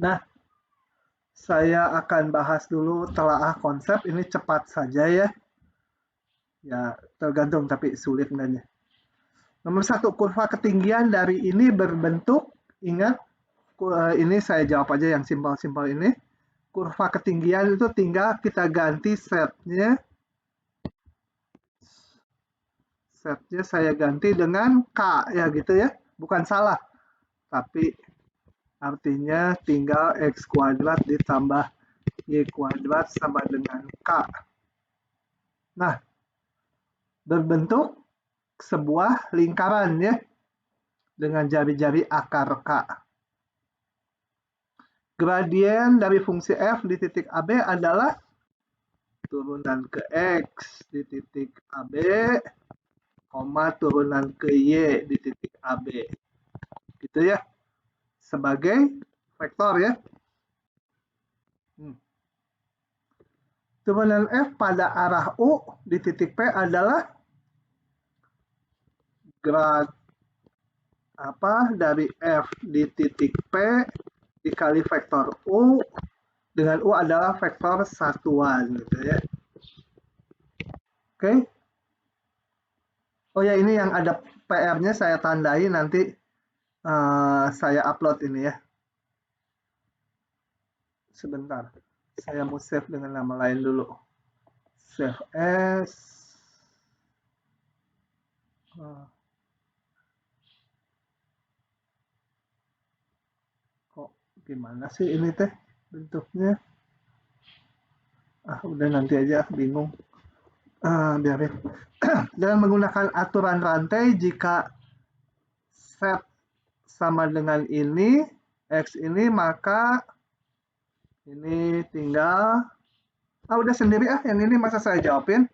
Nah, saya akan bahas dulu telaah konsep, ini cepat saja ya. Ya, tergantung tapi sulit enggaknya. Nomor satu, kurva ketinggian dari ini berbentuk, ingat, ini saya jawab aja yang simpel-simpel ini. Kurva ketinggian itu tinggal kita ganti setnya. Setnya saya ganti dengan K ya gitu ya. Bukan salah. Tapi artinya tinggal X kuadrat ditambah Y kuadrat sama dengan K. Nah, berbentuk sebuah lingkaran ya. Dengan jari-jari akar K. Gradien dari fungsi f di titik AB adalah turunan ke X di titik AB, turunan ke Y di titik AB. Gitu ya. Sebagai vektor ya. Turunan F pada arah U di titik P adalah grad dari F di titik P dikali vektor U, dengan U adalah vektor satuan gitu ya. Oke. Oh ya, ini yang ada PR-nya saya tandai nanti saya upload ini ya. Sebentar. Saya mau save dengan nama lain dulu. Save as. Kok gimana sih ini teh bentuknya? Udah nanti aja, bingung. Biarin. Dengan menggunakan aturan rantai, jika set sama dengan ini, X ini, maka ini tinggal, udah sendiri yang ini masa saya jawabin.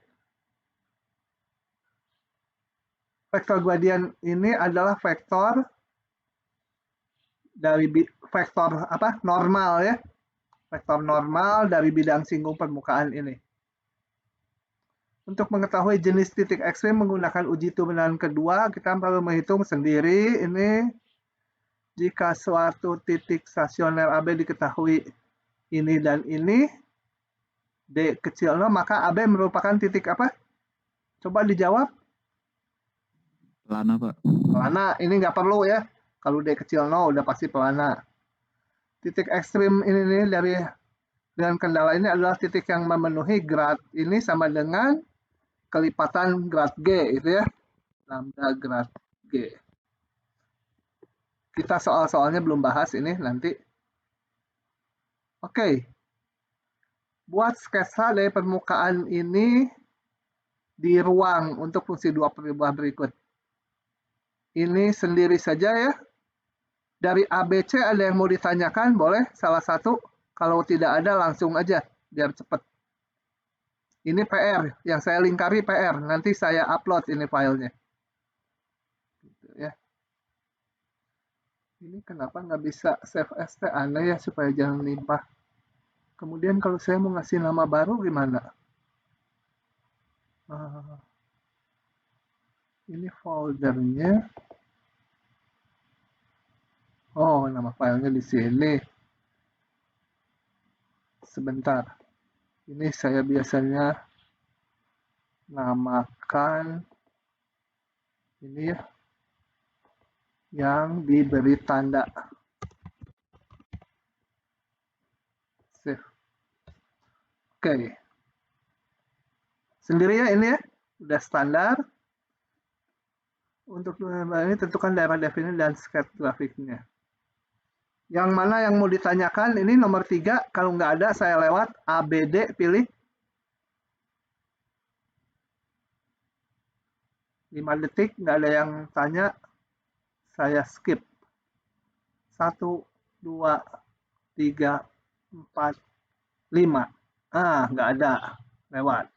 Vektor gradien ini adalah vektor dari vektor normal ya. Vektor normal dari bidang singgung permukaan ini. Untuk mengetahui jenis titik ekstrim menggunakan uji turunan kedua, kita perlu menghitung sendiri ini. Jika suatu titik stasioner AB diketahui ini dan ini, D kecil 0, maka AB merupakan titik apa? Coba dijawab. Pelana, Pak. Pelana, ini nggak perlu ya. Kalau D kecil 0 udah pasti pelana. Titik ekstrim ini dari dengan kendala ini adalah titik yang memenuhi grad ini sama dengan kelipatan grad G itu ya. Lambda grad G. Kita soal-soalnya belum bahas ini nanti. Oke. Buat sketsa dari permukaan ini di ruang untuk fungsi dua peribuan berikut. Ini sendiri saja ya. Dari ABC ada yang mau ditanyakan? Boleh salah satu. Kalau tidak ada langsung aja biar cepat. Ini PR yang saya lingkari PR. Nanti saya upload ini filenya. Gitu ya. Ini kenapa nggak bisa save as? Aneh ya, supaya jangan limpah. Kemudian kalau saya mau ngasih nama baru gimana? Ini foldernya. Oh, nama filenya di sini. Sebentar. Ini saya biasanya namakan ini ya, yang diberi tanda save. Oke. Sendiri ya ini ya, udah standar. Untuk ini tentukan daerah definisi dan sketch grafiknya. Yang mana yang mau ditanyakan? Ini nomor 3. Kalau nggak ada saya lewat. ABD pilih. 5 detik nggak ada yang tanya. Saya skip. 1, 2, 3, 4, 5. Nggak ada. Lewat.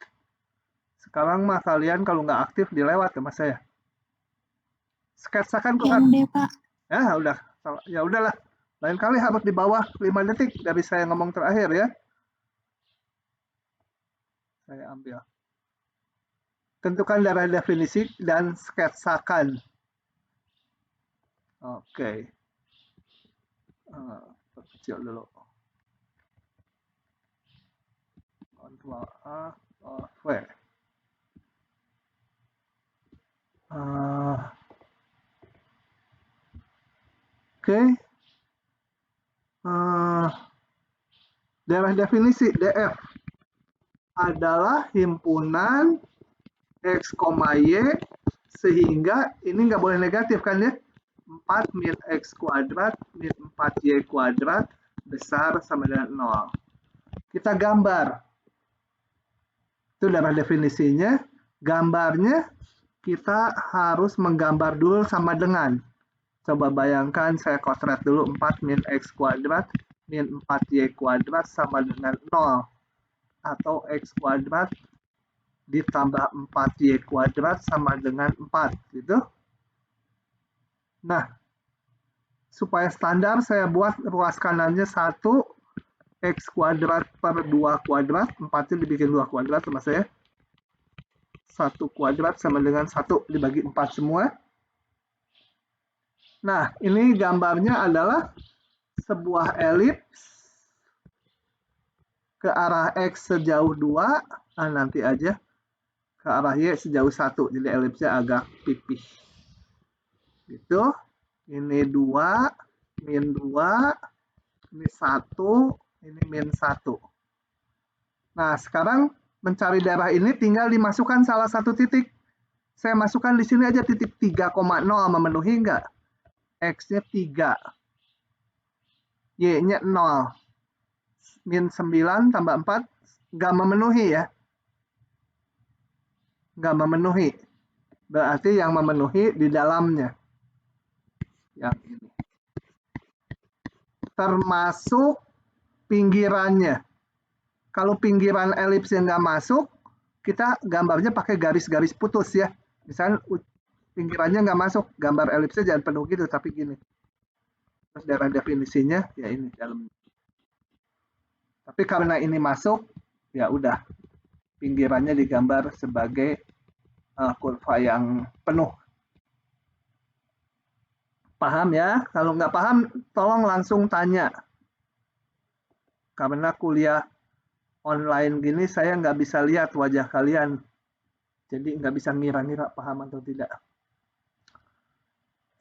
Sekarang mah kalian kalau nggak aktif dilewat ya mas saya. Sketsakan tuh. Yang deh Pak. Ya udah. Ya udahlah. Lain kali harus di bawah 5 detik dari saya ngomong terakhir ya. Saya ambil. Tentukan daerah definisi dan sketsakan. Oke. Kecil dulu. Ctrl A, V. Oke. Daerah definisi DF adalah himpunan X, Y sehingga ini nggak boleh negatif kan ya, 4 min X kuadrat min 4Y kuadrat besar sama dengan 0. Kita gambar. Itu daerah definisinya. Gambarnya kita harus menggambar dulu sama dengan. Coba bayangkan saya kotret dulu 4 min X kuadrat min 4Y kuadrat sama dengan 0. Atau X kuadrat ditambah 4Y kuadrat sama dengan 4. Gitu. Nah, supaya standar saya buat ruas kanannya 1 X kuadrat per 2 kuadrat. 4-nya dibikin 2 kuadrat sama saya. 1 kuadrat sama dengan 1 dibagi 4 semua. Nah, ini gambarnya adalah sebuah elips ke arah X sejauh 2, nanti aja ke arah Y sejauh 1, jadi elipsnya agak pipih. Gitu. Ini 2, min 2, ini 1, ini min 1. Nah, sekarang mencari daerah ini tinggal dimasukkan salah satu titik. Saya masukkan di sini aja titik 3,0, memenuhi enggak? X-nya 3. Y-nya 0. Min 9 tambah 4 nggak memenuhi ya. Nggak memenuhi. Berarti yang memenuhi di dalamnya. Yang ini. Termasuk pinggirannya. Kalau pinggiran elips yang nggak masuk, kita gambarnya pakai garis-garis putus ya. Misalnya pinggirannya nggak masuk, gambar elipsnya jangan penuh gitu, tapi gini. Terus daerah definisinya, ya ini dalamnya. Tapi karena ini masuk, ya udah. Pinggirannya digambar sebagai kurva yang penuh. Paham ya? Kalau nggak paham, tolong langsung tanya. Karena kuliah online gini, saya nggak bisa lihat wajah kalian. Jadi nggak bisa ngira-ngira paham atau tidak.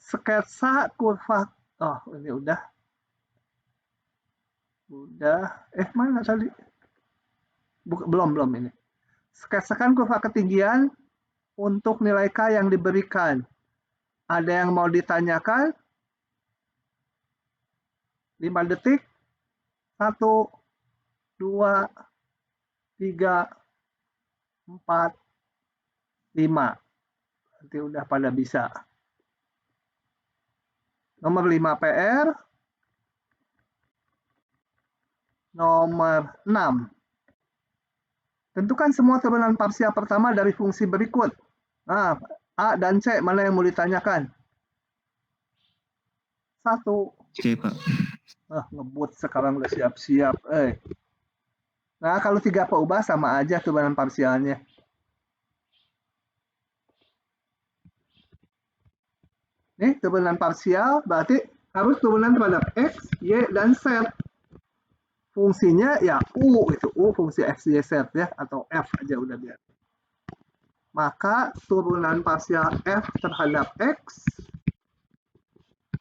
Sketsa kurva. Oh, ini udah. Mana tadi? Belum ini. Sketsakan kurva ketinggian untuk nilai K yang diberikan. Ada yang mau ditanyakan? 5 detik. 1, 2, 3, 4, 5. Nanti udah pada bisa. Nomor 5 PR. Nomor 6. Tentukan semua turunan parsial pertama dari fungsi berikut. Nah, A dan C, mana yang mau ditanyakan? 1. C, Pak. Ngebut sekarang udah siap-siap. Nah, kalau 3 ubah sama aja turunan parsialnya. Nih, turunan parsial berarti harus turunan terhadap X, Y, dan Z. Fungsinya ya U, itu U fungsi X, Y, Z ya, atau F aja udah biar. Maka turunan parsial F terhadap X,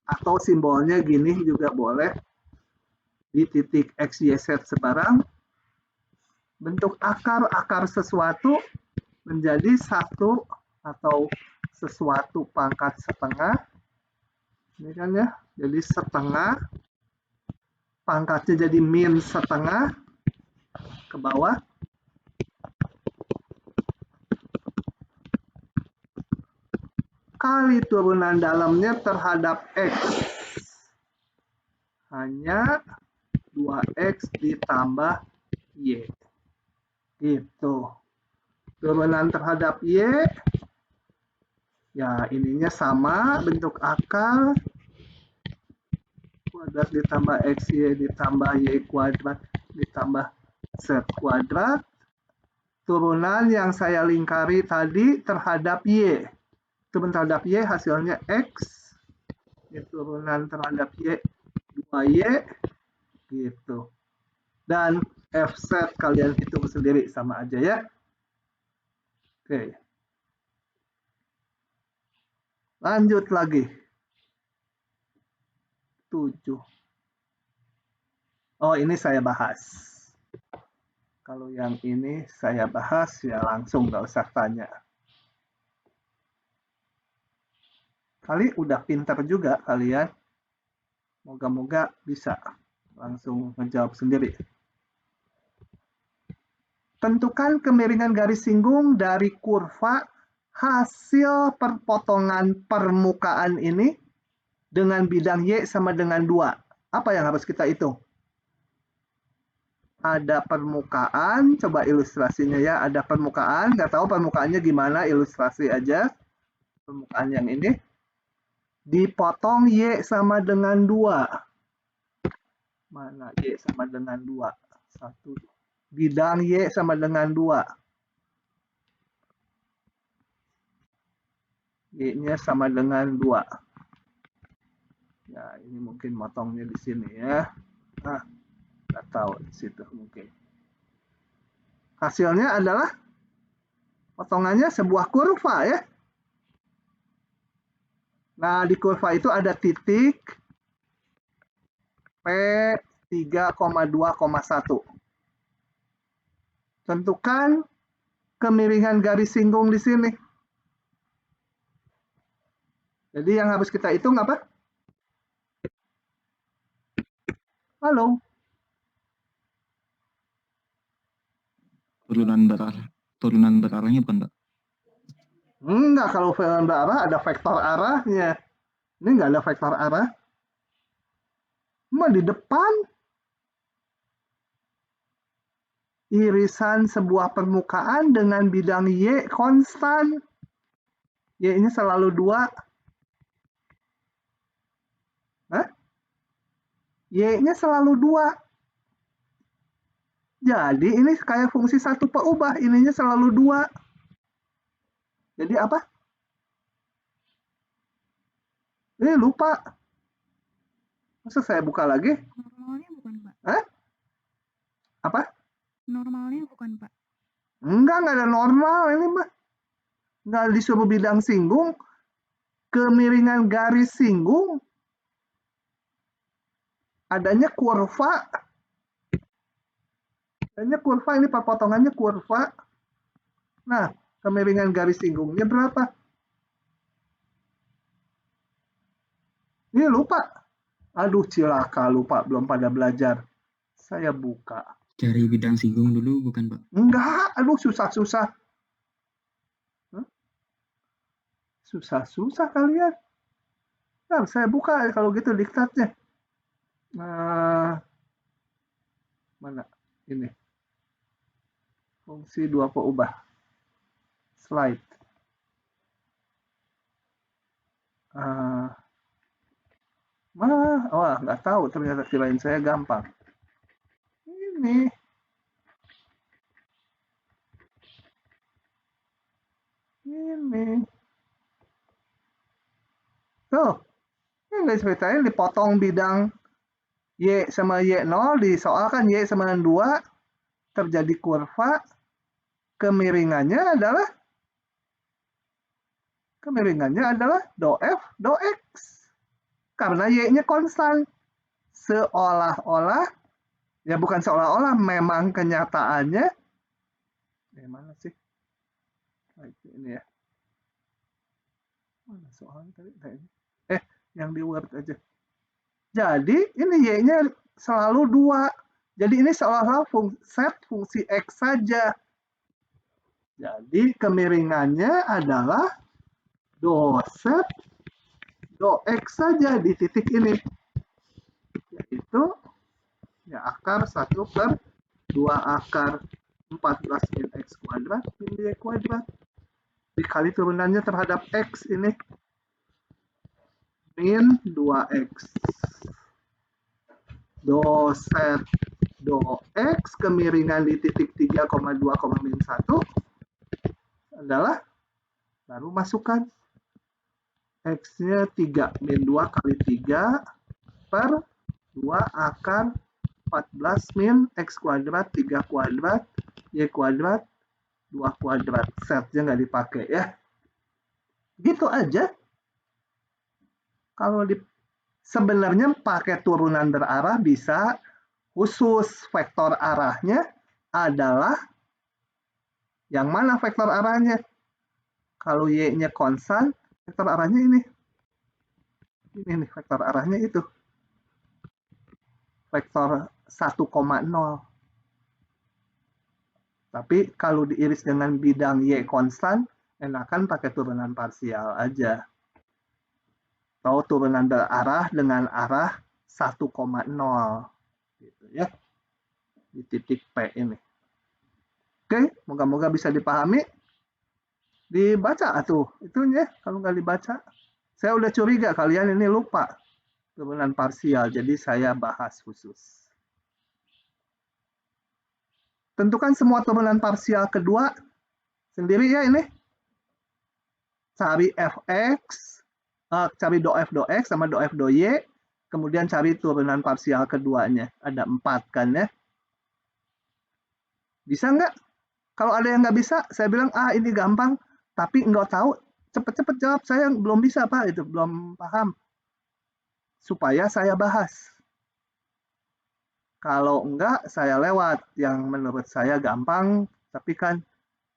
atau simbolnya gini juga boleh, di titik X, Y, Z sebarang, bentuk akar sesuatu menjadi 1 atau sesuatu pangkat setengah. Ini kan ya, jadi setengah, pangkatnya jadi min setengah ke bawah. Kali turunan dalamnya terhadap X. Hanya 2X ditambah Y. Gitu. Turunan terhadap Y. Ya, ininya sama, bentuk akar. Kuadrat ditambah XY ditambah Y kuadrat ditambah Z kuadrat. Turunan yang saya lingkari tadi terhadap Y. Turunan terhadap Y hasilnya X. Turunan terhadap Y 2Y gitu. Dan Fz kalian hitung sendiri sama aja ya. Oke. Lanjut lagi. 7. Oh, ini saya bahas. Kalau yang ini saya bahas ya langsung nggak usah tanya. Kali udah pintar juga kalian. Moga-moga bisa langsung menjawab sendiri. Tentukan kemiringan garis singgung dari kurva hasil perpotongan permukaan ini dengan bidang Y sama dengan 2. Apa yang harus kita hitung? Ada permukaan, coba ilustrasinya ya. Ada permukaan, nggak tahu permukaannya gimana, ilustrasi aja. Permukaan yang ini. Dipotong Y sama dengan 2. Mana Y sama dengan 2? 1. Bidang Y sama dengan 2. Y-nya sama dengan 2. Ya, ini mungkin motongnya di sini ya. Ah, nggak tahu di situ mungkin. Hasilnya adalah potongannya sebuah kurva ya. Nah, di kurva itu ada titik P 3,2,1. Tentukan kemiringan garis singgung di sini. Jadi yang harus kita hitung apa? Halo? Turunan berarahnya bukan, Pak? Enggak, kalau berarah ada vektor arahnya. Ini enggak ada vektor arah. Di depan irisan sebuah permukaan dengan bidang Y konstan. Y-nya selalu 2. Y-nya selalu 2. Jadi ini kayak fungsi 1 peubah, ininya selalu 2. Jadi apa? Lupa. Masa saya buka lagi? Normalnya bukan, Pak. Apa? Normalnya bukan, Pak. Enggak ada normal ini mah. Enggak disuruh bidang singgung. Kemiringan garis singgung. Adanya kurva. Adanya kurva, ini perpotongannya kurva. Nah, kemiringan garis singgungnya berapa? Ini lupa. Aduh, cilaka, lupa, belum pada belajar. Saya buka. Cari bidang singgung dulu bukan, Pak? Enggak, aduh susah-susah. Susah-susah kalian. Nah, saya buka kalau gitu diktatnya. Mana? Ini. Fungsi 2 peubah. Slide. Wah, nggak tahu ternyata kirain saya gampang. Ini. Tuh, ini ceritain dipotong bidang Y sama Y0, disoalkan Y sama dengan 2, terjadi kurva, kemiringannya adalah do F, do X. Karena Y-nya konstan. Seolah-olah, ya bukan seolah-olah, memang kenyataannya, mana sih? Ini ya. Mana soalnya tadi? Yang di Word aja. Jadi ini Y-nya selalu 2. Jadi ini seolah-olah set fungsi X saja. Jadi kemiringannya adalah do set do X saja di titik ini. Yaitu ya akar 1 per 2 akar 14 min X kuadrat min Y kuadrat. Dikali turunannya terhadap X ini. Min 2X. Do set do X kemiringan di titik 3,2, min 1 adalah baru masukkan X-nya 3 min 2 kali 3 per 2 akar 14 min X kuadrat, 3 kuadrat, Y kuadrat, 2 kuadrat. Setnya nggak dipakai ya. Gitu aja. Kalau sebenarnya pakai turunan berarah bisa, khusus vektor arahnya adalah yang mana vektor arahnya? Kalau Y-nya konstan, vektor arahnya ini. Ini nih vektor arahnya itu. Vektor 1,0. Tapi kalau diiris dengan bidang Y konstan, enakan pakai turunan parsial aja. Atau turunan berarah dengan arah 1,0. Gitu ya. Di titik P ini. Oke, moga-moga bisa dipahami. Dibaca tuh, itunya kalau nggak dibaca. Saya udah curiga kalian ini lupa turunan parsial, jadi saya bahas khusus. Tentukan semua turunan parsial kedua sendiri ya ini. Cari fx, cari do f do x sama do f do y, kemudian cari turunan parsial keduanya. Ada 4 kan ya. Bisa nggak? Kalau ada yang nggak bisa, saya bilang, ini gampang, tapi nggak tahu, cepet-cepet jawab, saya belum bisa Pak, itu belum paham. Supaya saya bahas. Kalau enggak, saya lewat yang menurut saya gampang, tapi kan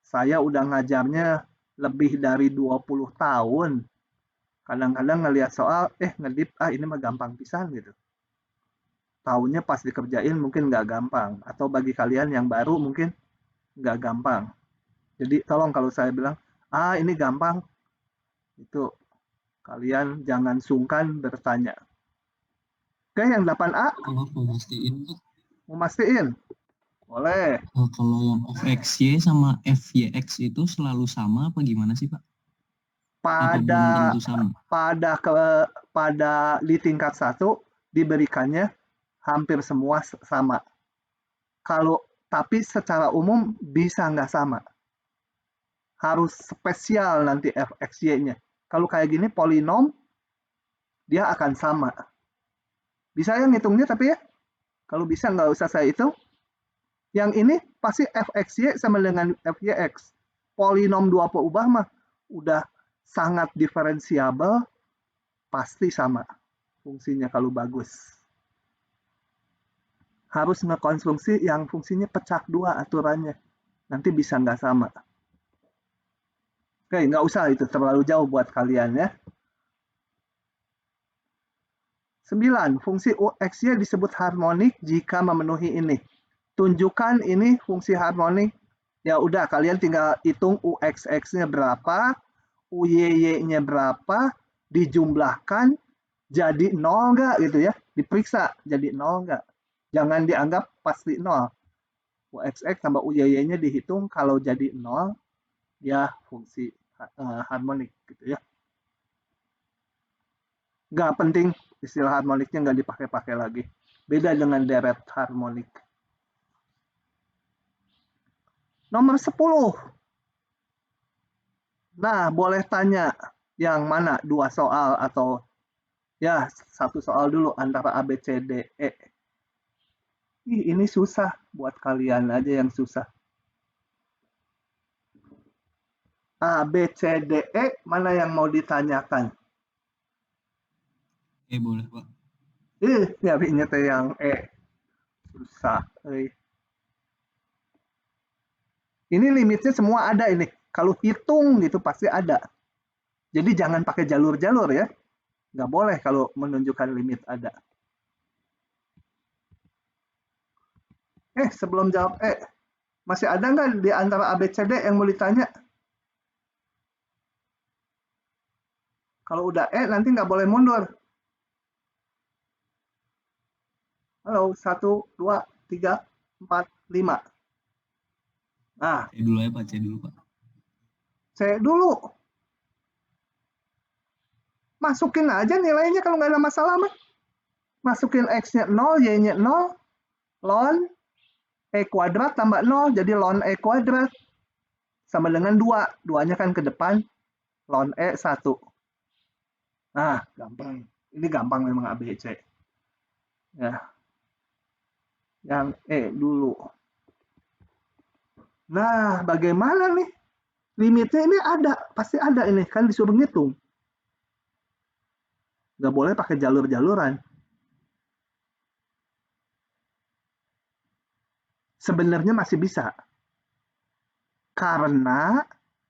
saya udah ngajarnya lebih dari 20 tahun. Kadang-kadang ngelihat soal, ngedip, ini mah gampang pisan gitu. Tahunya pas dikerjain mungkin nggak gampang. Atau bagi kalian yang baru mungkin nggak gampang. Jadi tolong kalau saya bilang, ini gampang, itu kalian jangan sungkan bertanya. Oke, yang 8A. Kalau mau mastiin tuh. Mau mastiin? Boleh. Kalau yang fxy sama fyx itu selalu sama apa gimana sih Pak? Apa belum tentu sama? Pada di tingkat 1 diberikannya hampir semua sama. Tapi secara umum bisa nggak sama. Harus spesial nanti fxy-nya. Kalau kayak gini polinom, dia akan sama. Bisa ya ngitungnya tapi ya? Kalau bisa nggak usah saya hitung. Yang ini pasti fxy sama dengan fyx. Polinom 2 peubah mah udah sangat diferensiabel, pasti sama fungsinya kalau bagus. Harus ngekonstruksi yang fungsinya pecah 2 aturannya. Nanti bisa nggak sama. Oke, nggak usah itu terlalu jauh buat kalian ya. 9. Fungsi UX-nya disebut harmonik jika memenuhi ini. Tunjukkan ini fungsi harmonik. Ya udah, kalian tinggal hitung UXX-nya berapa, UYY-nya berapa, dijumlahkan, jadi 0 nggak gitu ya. Diperiksa, jadi 0 nggak. Jangan dianggap pasti 0. UXX tambah UYY-nya dihitung, kalau jadi 0, ya fungsi harmonik gitu ya. Nggak penting, istilah harmoniknya nggak dipakai-pakai lagi. Beda dengan deret harmonik. Nomor 10. Nah, boleh tanya yang mana 2 soal atau ya 1 soal dulu antara A, B, C, D, E. Ini susah, buat kalian aja yang susah. A, B, C, D, E, mana yang mau ditanyakan? Boleh Pak. Nyarinya teh yang E. Susah. Ini limitnya semua ada ini. Kalau hitung gitu pasti ada. Jadi jangan pakai jalur-jalur ya. Nggak boleh kalau menunjukkan limit ada. Sebelum jawab masih ada nggak di antara A, B, C, D yang mau ditanya? Kalau udah nanti nggak boleh mundur. Halo, 1, 2, 3, 4, 5. Nah, C dulu ya Pak, C dulu Pak. C dulu. Masukin aja nilainya kalau nggak ada masalah mah. Masukin X-nya 0, Y-nya 0, ln E kuadrat tambah 0, jadi ln E kuadrat. Sama dengan 2. 2-nya kan ke depan, ln E 1. Nah, gampang. Ini gampang memang ABC. Ya. Yang E dulu. Nah, bagaimana nih? Limitnya ini ada, pasti ada ini, kan disuruh ngitung. Nggak boleh pakai jalur-jaluran. Sebenarnya masih bisa. Karena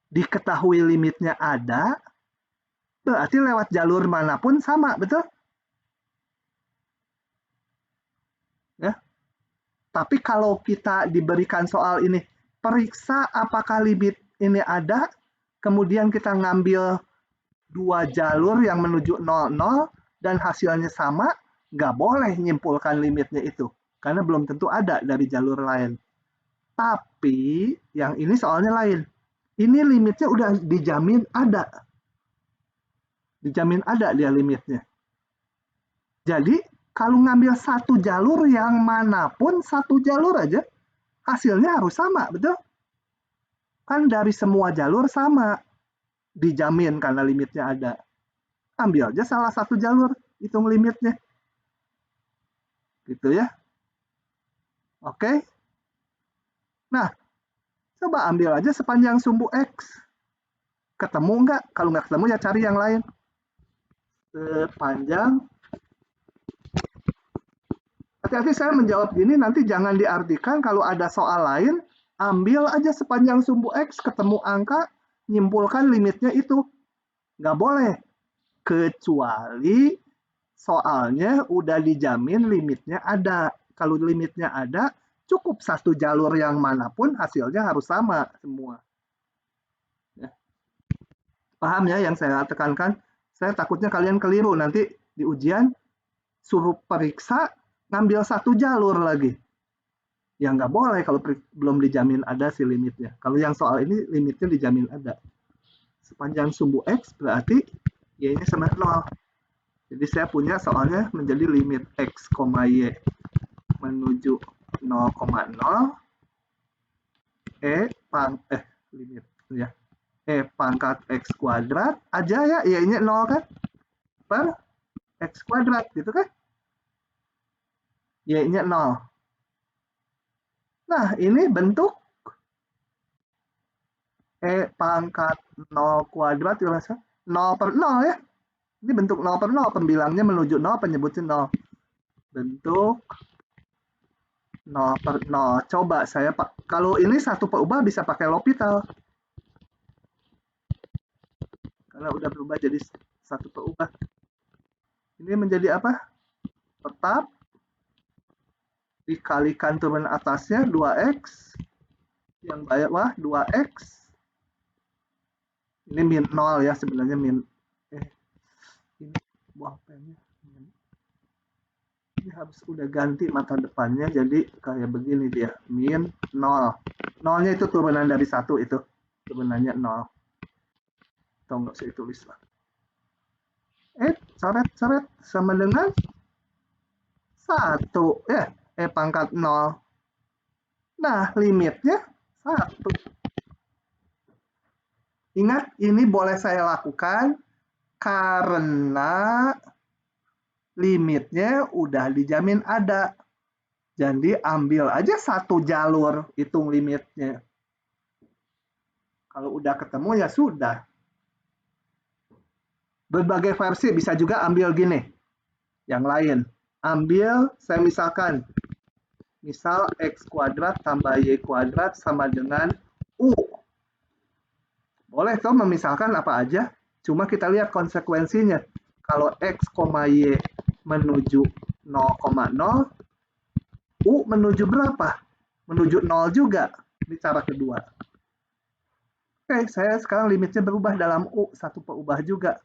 diketahui limitnya ada, berarti lewat jalur manapun sama, betul? Ya. Tapi kalau kita diberikan soal ini, periksa apakah limit ini ada, kemudian kita ngambil 2 jalur yang menuju 00 dan hasilnya sama, nggak boleh nyimpulkan limitnya itu. Karena belum tentu ada dari jalur lain. Tapi yang ini soalnya lain. Ini limitnya udah dijamin ada. Dijamin ada dia limitnya. Jadi kalau ngambil satu jalur yang manapun, satu jalur aja, hasilnya harus sama, betul? Kan dari semua jalur sama. Dijamin karena limitnya ada. Ambil aja salah satu jalur, hitung limitnya. Gitu ya. Oke. Nah, coba ambil aja sepanjang sumbu X. Ketemu nggak? Kalau nggak ketemu ya cari yang lain. Sepanjang. Hati-hati saya menjawab gini, nanti jangan diartikan kalau ada soal lain, ambil aja sepanjang sumbu X, ketemu angka, nyimpulkan limitnya itu. Nggak boleh. Kecuali soalnya udah dijamin limitnya ada. Kalau limitnya ada, cukup satu jalur yang manapun hasilnya harus sama semua. Ya. Paham ya yang saya tekankan? Saya takutnya kalian keliru nanti di ujian suruh periksa ngambil satu jalur lagi. Ya nggak boleh kalau belum dijamin ada si limitnya. Kalau yang soal ini limitnya dijamin ada. Sepanjang sumbu X berarti Y-nya sama 0. Jadi saya punya soalnya menjadi limit X, Y menuju 0,0 limit ya. Pangkat X kuadrat aja ya, Y-nya 0 kan? Per X kuadrat gitu kan? Y-nya 0. Nah, ini bentuk pangkat 0 kuadrat 0 per 0 ya. Ini bentuk 0 per 0, pembilangnya menuju 0, penyebutnya 0. Bentuk 0 per 0. Coba saya kalau ini satu perubah bisa pakai L'Hopital. Karena udah berubah jadi satu perubah. Ini menjadi apa? Tetap dikalikan turun atasnya 2X, yang bawah 2X. Ini min 0 ya sebenarnya min. Ini buah pennya. Ini harus udah ganti mata depannya jadi kayak begini dia. Min 0. 0-nya itu turunan dari 1 itu. Turunannya 0. Atau nggak usah ditulis lah. Coret sama dengan 1 ya. Pangkat 0. Nah, limitnya 1. Ingat, ini boleh saya lakukan karena limitnya udah dijamin ada. Jadi ambil aja satu jalur, hitung limitnya. Kalau udah ketemu ya sudah. Berbagai versi bisa juga ambil gini. Yang lain. Ambil, saya misalkan. Misal X kuadrat tambah Y kuadrat sama dengan U. Boleh toh memisalkan apa aja. Cuma kita lihat konsekuensinya. Kalau X, Y menuju 0,0, U menuju berapa? Menuju 0 juga. Ini cara kedua. Oke, saya sekarang limitnya berubah dalam U. Satu perubah juga.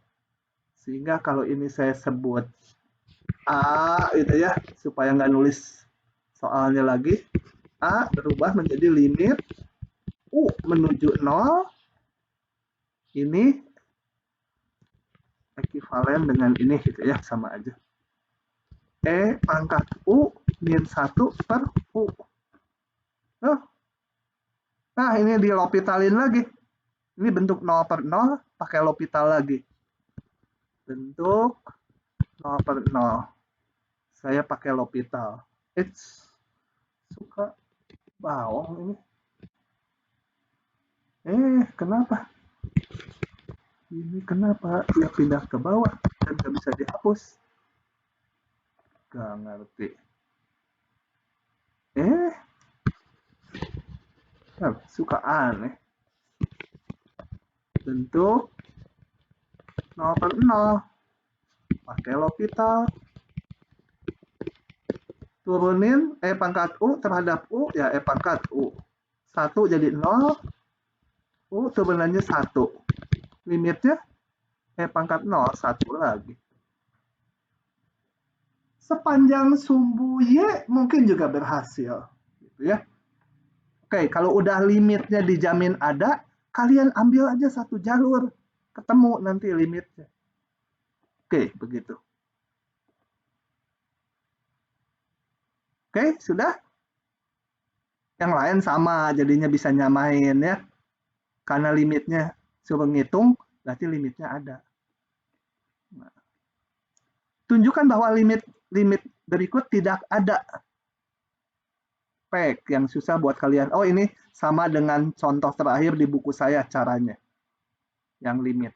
Sehingga kalau ini saya sebut A, itu ya. Supaya nggak nulis soalnya lagi. A berubah menjadi limit U menuju 0. Ini ekivalen dengan ini gitu ya, sama aja. Pangkat U min 1 per U. Nah, ini di L'Hopitalin lagi. Ini bentuk 0 per 0, pakai L'Hopital lagi. Bentuk 0 per 0. Saya pakai L'Hopital. Suka bawang ini. Kenapa? Ini kenapa dia pindah ke bawah dan nggak bisa dihapus? Gak ngerti. Suka aneh. Bentuk 0/0. Pakai L'Hopital. Turunin pangkat U terhadap U, ya pangkat U. 1 jadi 0. U turunannya 1. Limitnya pangkat 0, 1 lagi. Sepanjang sumbu Y mungkin juga berhasil. Gitu ya. Oke, kalau udah limitnya dijamin ada, kalian ambil aja satu jalur. Ketemu nanti limitnya. Oke, begitu. Oke, sudah? Yang lain sama, jadinya bisa nyamain ya. Karena limitnya suruh ngitung, berarti limitnya ada. Nah, tunjukkan bahwa limit berikut tidak ada. Yang susah buat kalian. Oh, ini sama dengan contoh terakhir di buku saya caranya. Yang limit.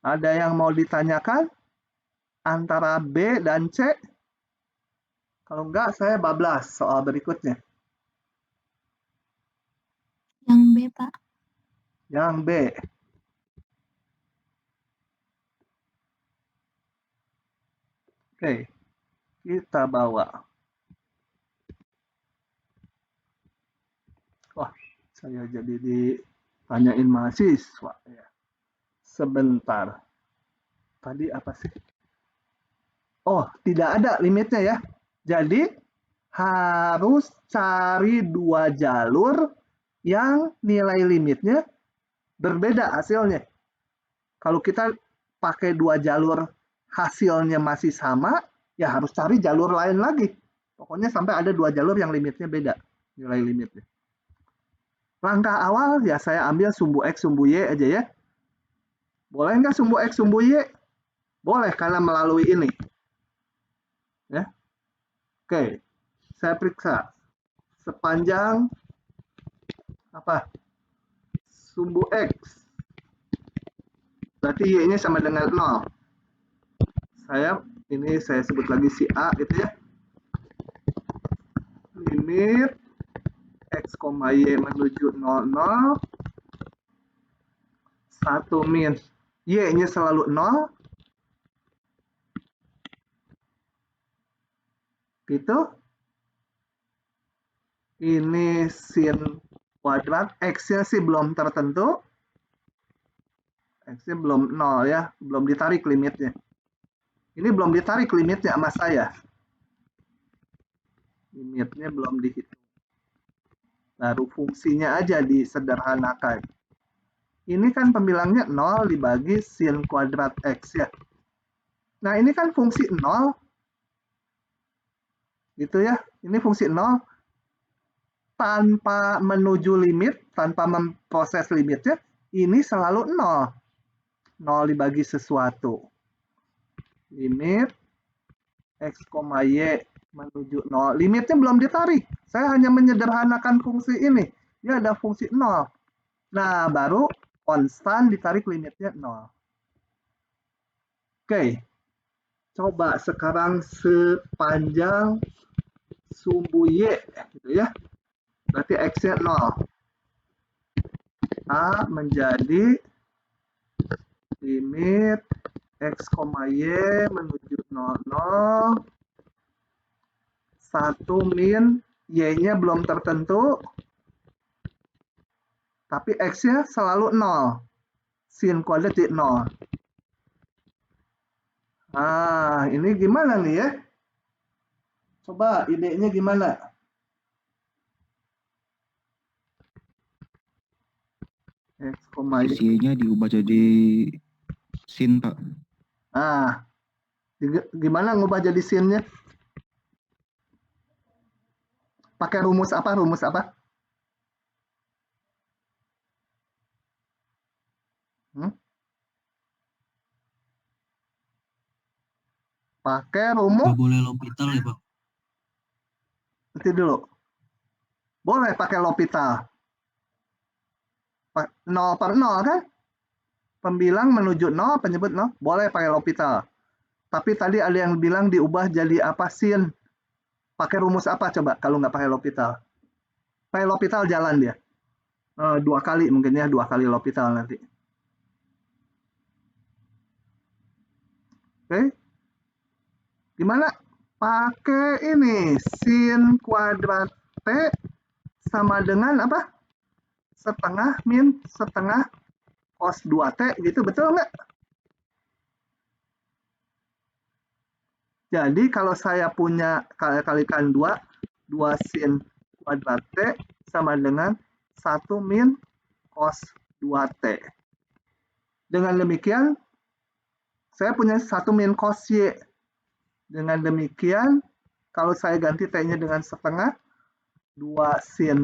Ada yang mau ditanyakan antara B dan C? Kalau enggak, saya bablas soal berikutnya. Yang B, Pak. Yang B. Oke, kita bawa. Wah, saya jadi ditanyain mahasiswa. Ya. Sebentar. Tadi apa sih? Oh, tidak ada limitnya ya. Jadi, harus cari 2 jalur yang nilai limitnya berbeda hasilnya. Kalau kita pakai 2 jalur hasilnya masih sama, ya harus cari jalur lain lagi. Pokoknya sampai ada 2 jalur yang limitnya beda, nilai limitnya. Langkah awal ya saya ambil sumbu X, sumbu Y aja ya. Boleh nggak sumbu X, sumbu Y? Boleh karena melalui ini. Ya. Oke, saya periksa. Sepanjang apa? Sumbu X. Berarti Y-nya sama dengan 0. Saya sebut lagi si A gitu ya. Limit X, Y menuju 00. 1 min. Y-nya selalu 0. Gitu. Ini sin kuadrat. X-nya sih belum tertentu. X-nya belum 0 ya. Belum ditarik limitnya. Ini belum ditarik limitnya sama saya. Limitnya belum dihitung. Baru fungsinya aja disederhanakan. Ini kan pembilangnya 0 dibagi sin kuadrat X ya. Nah ini kan fungsi 0. Gitu ya. Ini fungsi 0. Tanpa menuju limit, tanpa memproses limitnya, ini selalu 0. 0 dibagi sesuatu. Limit X, Y menuju 0. Limitnya belum ditarik. Saya hanya menyederhanakan fungsi ini. Dia ada fungsi 0. Nah, baru konstan ditarik limitnya 0. Oke. Coba sekarang sepanjang sumbu Y. Gitu ya. Berarti X-nya 0. A menjadi limit X, Y menuju 00. 1 min, Y-nya belum tertentu, tapi X-nya selalu 0. Sin kuadrat di 0. Nah, ini gimana nih ya? Coba idenya gimana? X, Y. Y-nya diubah jadi sin, Pak. Nah, gimana ngubah jadi sinnya? Pakai rumus apa? Rumus apa? Pakai rumus. Nggak boleh L'Hopital ya, Pak? Berarti dulu. Boleh pakai L'Hopital. 0/0 kan? Pembilang menuju 0, penyebut 0. Boleh pakai L'Hopital. Tapi tadi ada yang bilang diubah jadi apa sin. Pakai rumus apa coba kalau nggak pakai L'Hopital? Pakai L'Hopital jalan dia. 2 kali mungkin ya, 2 kali L'Hopital nanti. Oke. Gimana? Pakai ini, sin kuadrat T sama dengan apa? Setengah min setengah cos 2T, gitu, betul nggak? Jadi kalau saya punya kalikan 2 sin kuadrat T sama dengan 1 min cos 2T. Dengan demikian, saya punya 1 min cos Y. Dengan demikian, kalau saya ganti T-nya dengan setengah, 2 sin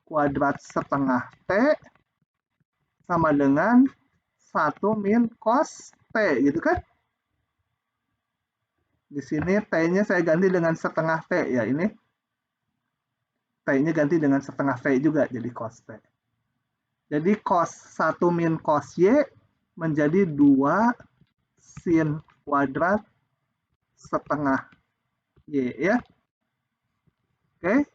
kuadrat setengah T sama dengan 1 min cos T, gitu kan? Di sini T-nya saya ganti dengan setengah T, ya ini. T-nya ganti dengan setengah T juga, jadi cos T. Jadi cos 1 min cos Y menjadi 2 sin kuadrat setengah Y, ya. Oke.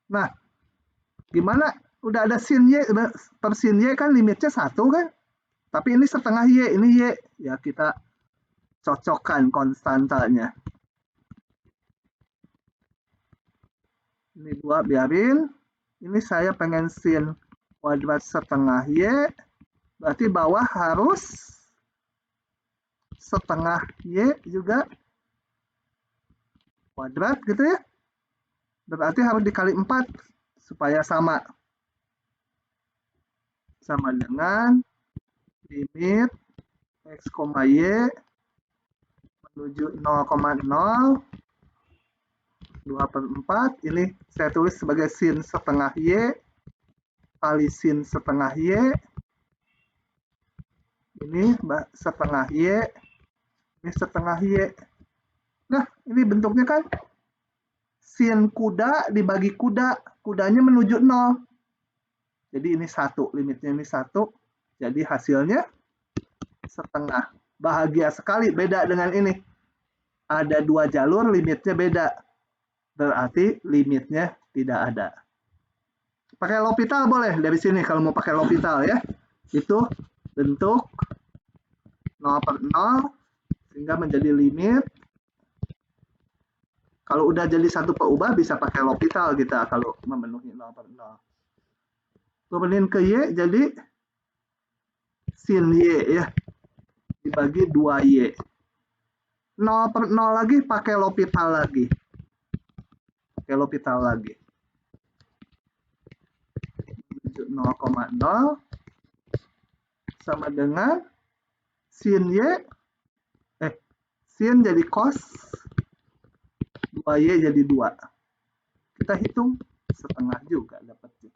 Nah, gimana? Udah ada sin Y, per sin Y kan limitnya 1 kan? Tapi ini setengah Y, ini Y. Ya, kita cocokkan konstantanya. Ini 2 biarin. Ini saya pengen sin kuadrat setengah Y. Berarti bawah harus setengah Y juga kuadrat gitu ya. Berarti harus dikali 4 supaya sama. Sama dengan limit X, Y menuju 0,0 2/4. Ini saya tulis sebagai sin setengah Y kali sin setengah Y. Ini setengah Y. Ini setengah Y. Nah, ini bentuknya kan sin kuda dibagi kuda. Kudanya menuju 0. Jadi ini 1. Limitnya ini 1. Jadi hasilnya setengah. Bahagia sekali, beda dengan ini. Ada 2 jalur, limitnya beda. Berarti limitnya tidak ada. Pakai L'Hopital boleh dari sini kalau mau pakai L'Hopital ya. Itu bentuk 0/0 sehingga menjadi limit. Kalau udah jadi satu perubah bisa pakai L'Hopital kita kalau memenuhi 0/0. Turunin ke Y jadi sin Y ya. Dibagi 2Y. 0/0 lagi pakai L'Hopital lagi. Pakai L'Hopital lagi. 0,0 sama dengan sin Y. Sin jadi cos 2Y jadi 2. Kita hitung setengah juga dapatnya.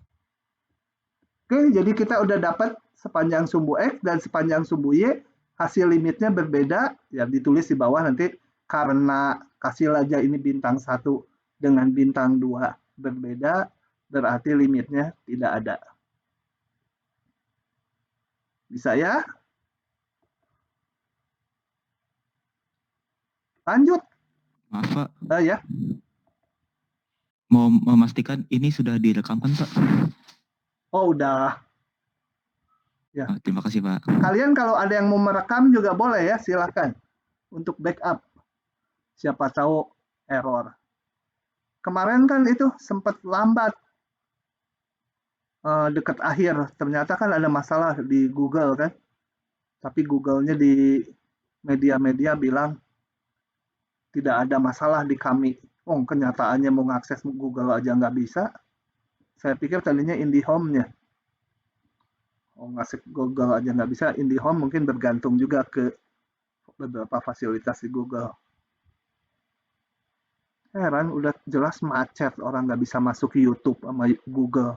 Oke, jadi kita udah dapat sepanjang sumbu X dan sepanjang sumbu Y. Hasil limitnya berbeda. Ya ditulis di bawah nanti karena kasih aja ini bintang 1 dengan bintang 2 berbeda. Berarti limitnya tidak ada. Bisa ya? Lanjut. Maaf Pak, Ya. mau memastikan ini sudah direkam kan Pak? Oh, udah. Ya. Terima kasih Pak. Kalian kalau ada yang mau merekam juga boleh ya, silakan. Untuk backup. Siapa tahu error. Kemarin kan itu sempat lambat. Dekat akhir. Ternyata kan ada masalah di Google kan. Tapi Google-nya di media-media bilang tidak ada masalah di kami. Oh, kenyataannya mau ngakses Google aja nggak bisa. Saya pikir tadinya IndiHome-nya. Oh, ngakses Google aja nggak bisa. IndiHome mungkin bergantung juga ke beberapa fasilitas di Google. Heran, udah jelas macet. Orang nggak bisa masuk ke YouTube sama Google.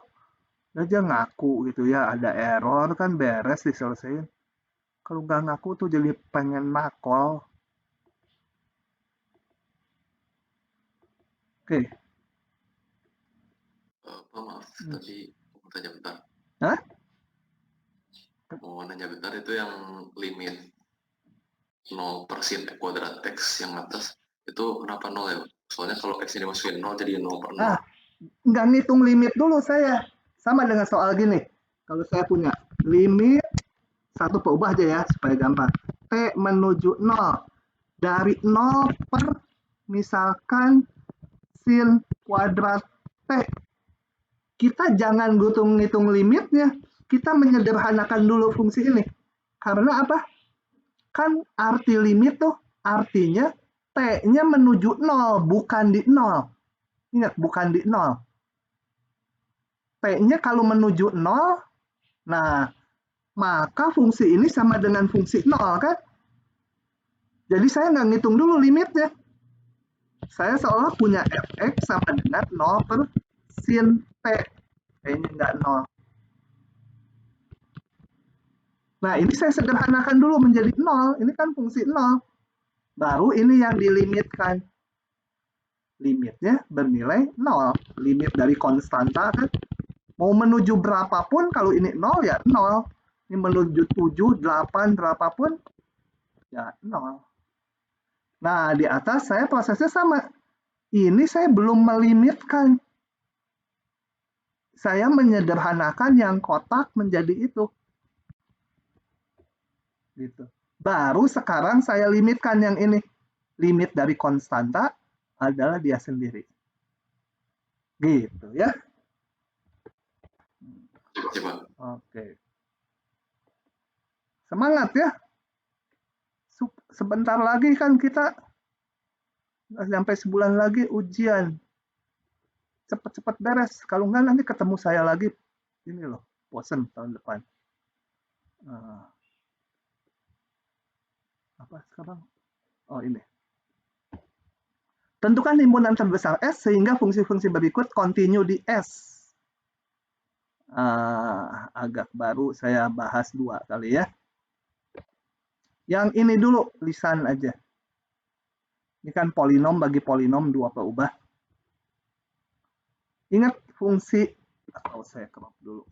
Aja ngaku gitu ya, ada error kan beres diselesaikan. Kalau nggak ngaku tuh jadi pengen makol. Oke. Maaf, tadi mau tanya bentar. Hah? Mau nanya bentar, itu yang limit 0% kuadrat X yang atas, itu kenapa 0 ya? Soalnya kalau X ini dimasukin 0 jadi 0/0. Nggak ngitung limit dulu saya. Sama dengan soal gini. Kalau saya punya limit satu perubah aja ya, supaya gampang. T menuju 0. Dari 0 per misalkan sin kuadrat T. Kita jangan ngitung limitnya. Kita menyederhanakan dulu fungsi ini. Karena apa? Kan arti limit tuh artinya T-nya menuju 0, bukan di 0. Ingat, bukan di 0. T-nya kalau menuju 0, nah, maka fungsi ini sama dengan fungsi 0, kan? Jadi saya nggak ngitung dulu limitnya. Saya seolah punya fx sama dengan 0 per sin T. T-nya nggak 0. Nah, ini saya sederhanakan dulu menjadi 0. Ini kan fungsi 0. Baru ini yang dilimitkan. Limitnya bernilai 0. Limit dari konstanta kan. Mau menuju berapapun, kalau ini 0 ya 0. Ini menuju 7, 8, berapapun, ya 0. Nah, di atas saya prosesnya sama. Ini saya belum melimitkan. Saya menyederhanakan yang kotak menjadi itu. Gitu. Baru sekarang saya limitkan yang ini. Limit dari konstanta adalah dia sendiri. Gitu ya. Coba. Oke. Semangat ya. Sebentar lagi kan kita sampai sebulan lagi ujian. Cepat-cepat beres. Kalau enggak nanti ketemu saya lagi. Ini loh, bosen tahun depan. Apa sekarang? Oh, ini. Tentukan himpunan terbesar S sehingga fungsi-fungsi berikut continue di S. Agak baru saya bahas 2 kali ya. Yang ini dulu, lisan aja. Ini kan polinom bagi polinom 2 perubah. Ingat fungsi, atau saya crop dulu.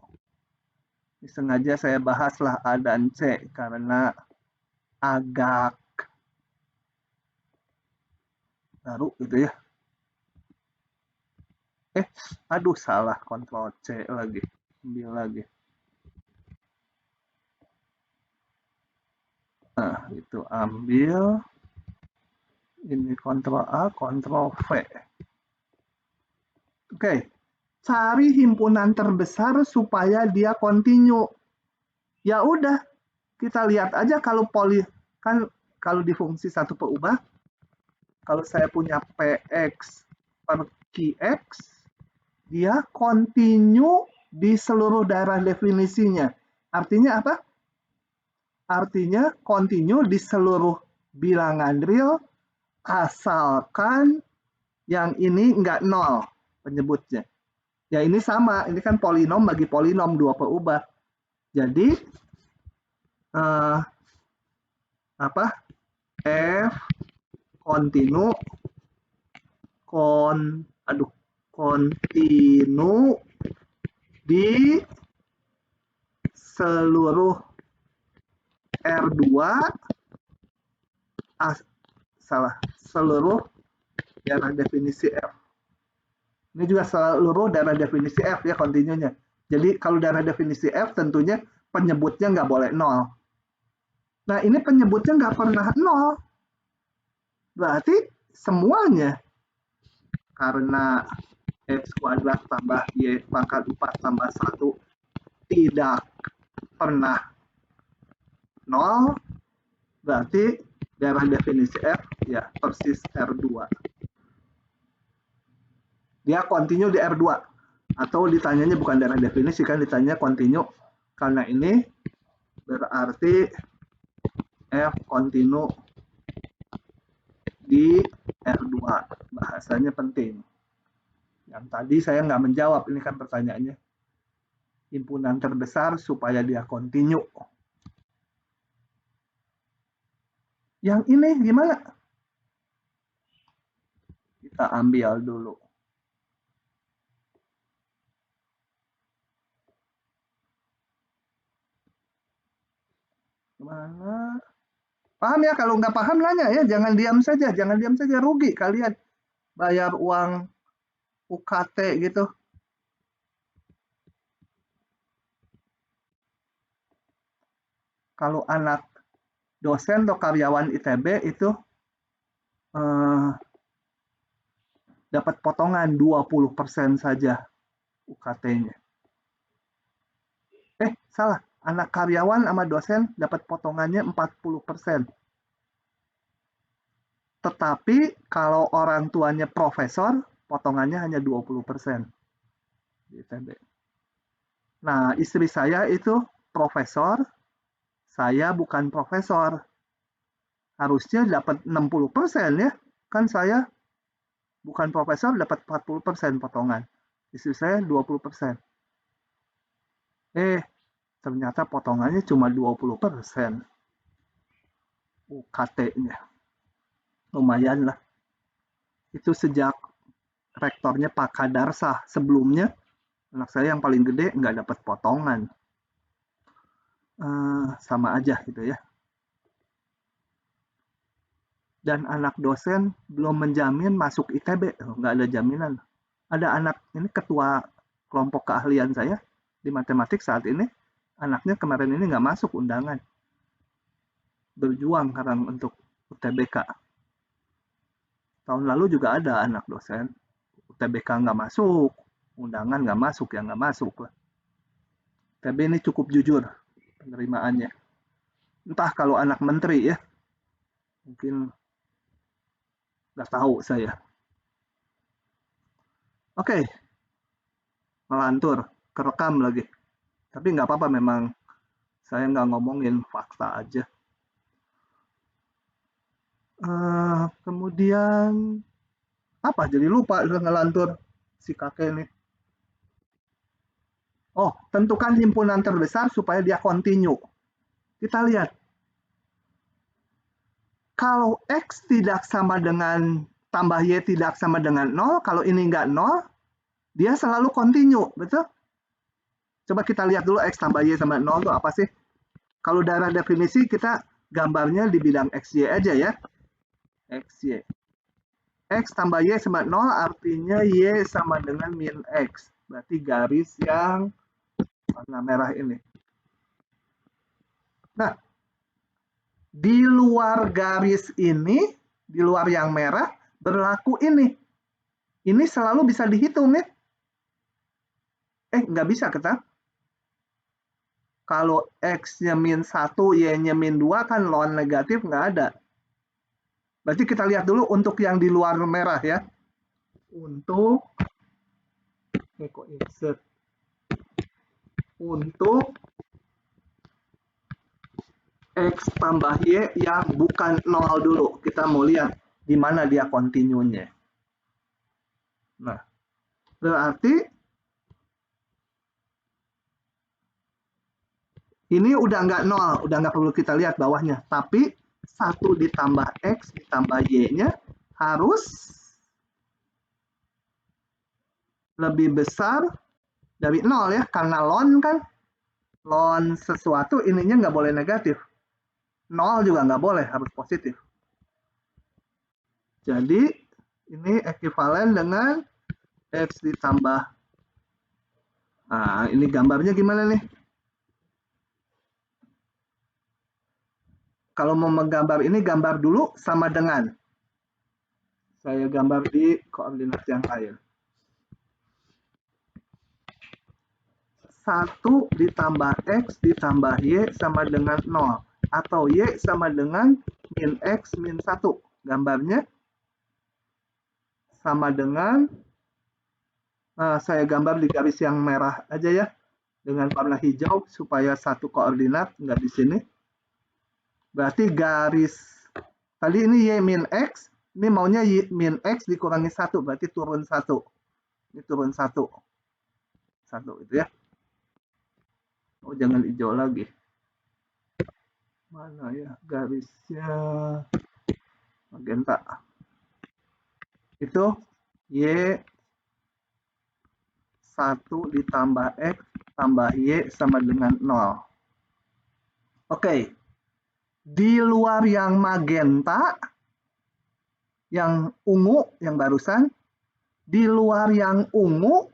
Ini sengaja saya bahaslah A dan C karena agak baru gitu ya. Aduh salah, Ctrl C lagi. Ambil lagi. Nah, itu ambil. Ini Ctrl A, Ctrl V. Oke. Cari himpunan terbesar supaya dia continue. Ya udah, kita lihat aja kalau kan kalau di fungsi satu perubah, kalau saya punya Px per Qx, dia continue di seluruh daerah definisinya. Artinya apa? Artinya continue di seluruh bilangan real, asalkan yang ini nggak 0 penyebutnya. Ya ini sama, ini kan polinom bagi polinom 2 perubah. Jadi F kontinu di seluruh R2 seluruh daerah definisi F. Ini juga seluruh daerah definisi F ya kontinunya. Jadi kalau daerah definisi F tentunya penyebutnya nggak boleh 0. Nah ini penyebutnya nggak pernah 0. Berarti semuanya karena X kuadrat tambah Y pangkat 4 tambah 1 tidak pernah 0. Berarti daerah definisi F ya persis R2. Dia continue di R2. Atau ditanyanya bukan daerah definisi, kan ditanya continue. Karena ini berarti F continue di R2. Bahasanya penting. Yang tadi saya nggak menjawab, ini kan pertanyaannya. Himpunan terbesar supaya dia continue. Yang ini gimana? Kita kita ambil dulu. Mana? Paham ya? Kalau nggak paham nanya ya, jangan diam saja, rugi kalian bayar uang UKT gitu. Kalau anak dosen atau karyawan ITB itu dapat potongan 20% saja UKT-nya. Salah. Anak karyawan sama dosen dapat potongannya 40%. Tetapi kalau orang tuanya profesor, potongannya hanya 20% di ITB. Nah, istri saya itu profesor, saya bukan profesor. Harusnya dapat 60% ya. Kan saya bukan profesor, dapat 40% potongan. Istri saya 20%. Ternyata potongannya cuma 20% UKT-nya. Lumayan lah. Itu sejak rektornya Pak Kadarsah. Sebelumnya, anak saya yang paling gede nggak dapat potongan. Sama aja gitu ya. Dan anak dosen belum menjamin masuk ITB. Nggak ada jaminan. Ada anak, ini ketua kelompok keahlian saya di matematik saat ini, anaknya kemarin ini nggak masuk undangan. Berjuang sekarang untuk UTBK. Tahun lalu juga ada anak dosen, UTBK nggak masuk, undangan nggak masuk, ya nggak masuk lah. UTB ini cukup jujur penerimaannya. Entah kalau anak menteri ya, mungkin nggak tahu saya. Oke, melantur, kerekam lagi. Tapi nggak apa-apa, memang saya nggak ngomongin fakta aja. Kemudian apa? Jadi lupa udah ngelantur si kakek ini. Oh, tentukan himpunan terbesar supaya dia continue. Kita lihat. Kalau X tidak sama dengan tambah Y tidak sama dengan 0, kalau ini nggak 0, dia selalu continue, betul? Coba kita lihat dulu X tambah Y sama 0 itu apa sih? Kalau dalam definisi kita gambarnya di bidang XY aja ya. XY. X tambah Y sama 0 artinya Y sama dengan min X. Berarti garis yang warna merah ini. Nah, di luar garis ini, di luar yang merah, berlaku ini. Ini selalu bisa dihitung ya. Nggak bisa kita. Kalau X-nya min 1, Y-nya min 2, kan ln negatif nggak ada. Berarti kita lihat dulu untuk yang di luar merah ya. Untuk X tambah Y yang bukan 0 dulu. Kita mau lihat di mana dia kontinunya. Nah, berarti ini udah nggak 0, udah nggak perlu kita lihat bawahnya. Tapi 1 ditambah X ditambah Y-nya harus lebih besar dari 0 ya. Karena ln kan, ln sesuatu ininya nggak boleh negatif. 0 juga nggak boleh, harus positif. Jadi ini ekuivalen dengan X ditambah. Nah, ini gambarnya gimana nih? Kalau mau menggambar ini, gambar dulu sama dengan. Saya gambar di koordinat yang lain. 1 ditambah X ditambah Y sama dengan 0. Atau Y sama dengan min X min 1. Gambarnya sama dengan, saya gambar di garis yang merah aja ya. Dengan warna hijau supaya satu koordinat, nggak di sini. Berarti garis, tadi ini Y min X, ini maunya Y min X dikurangi 1, berarti turun 1. Ini turun 1. 1 itu ya. Oh, jangan hijau lagi. Mana ya garisnya? Magenta. Itu Y 1 ditambah X tambah Y sama dengan 0. Oke. Di luar yang magenta, yang ungu, yang barusan, di luar yang ungu,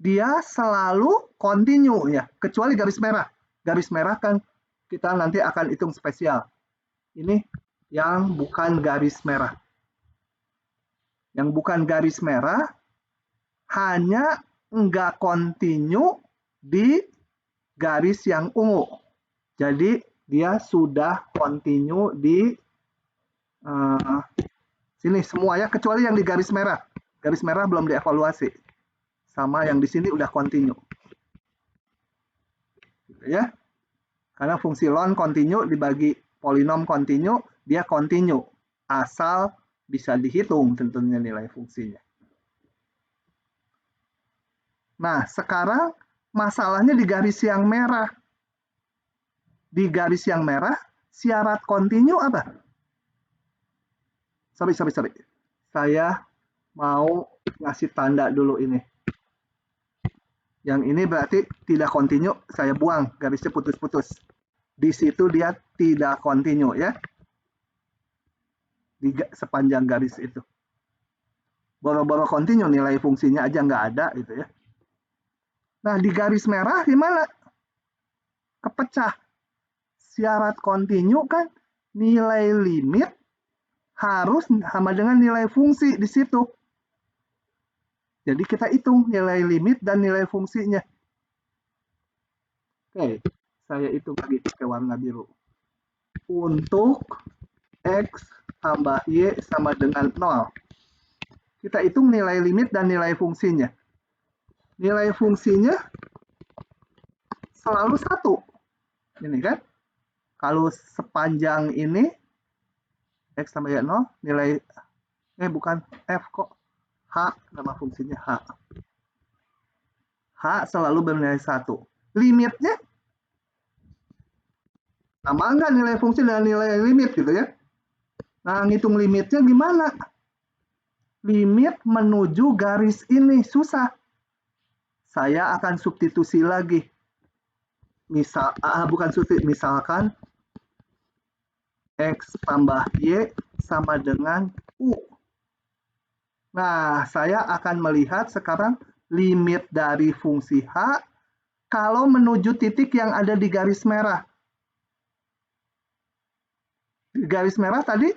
dia selalu kontinu ya, kecuali garis merah. Garis merah kan kita nanti akan hitung spesial. Ini yang bukan garis merah. Yang bukan garis merah hanya nggak kontinu di garis yang ungu. Jadi dia sudah kontinu di sini semua ya, kecuali yang di garis merah. Garis merah belum dievaluasi. Sama yang di sini udah kontinu. Gitu ya. Karena fungsi ln kontinu dibagi polinom kontinu, dia kontinu. Asal bisa dihitung tentunya nilai fungsinya. Nah, sekarang masalahnya di garis yang merah. Di garis yang merah, syarat kontinu apa? Sorry. Saya mau ngasih tanda dulu ini. Yang ini berarti tidak kontinu, saya buang, garisnya putus-putus. Di situ dia tidak kontinu ya. Di sepanjang garis itu. Boro-boro kontinu, nilai fungsinya aja nggak ada gitu ya. Nah, di garis merah gimana? Kepecah. Syarat kontinu kan nilai limit harus sama dengan nilai fungsi di situ. Jadi kita hitung nilai limit dan nilai fungsinya. Oke, saya hitung lagi pakai warna biru. Untuk X tambah Y sama dengan 0. Kita hitung nilai limit dan nilai fungsinya. Nilai fungsinya selalu 1. Ini kan. Kalau sepanjang ini X tambah Y 0, nilai bukan F kok. H, nama fungsinya H. H selalu bernilai 1. Limitnya sama enggak nilai fungsi dengan nilai limit gitu ya. Nah, ngitung limitnya gimana? Limit menuju garis ini susah. Saya akan substitusi lagi. Misalkan X tambah Y sama dengan U. Nah, saya akan melihat sekarang limit dari fungsi H kalau menuju titik yang ada di garis merah. Di garis merah tadi,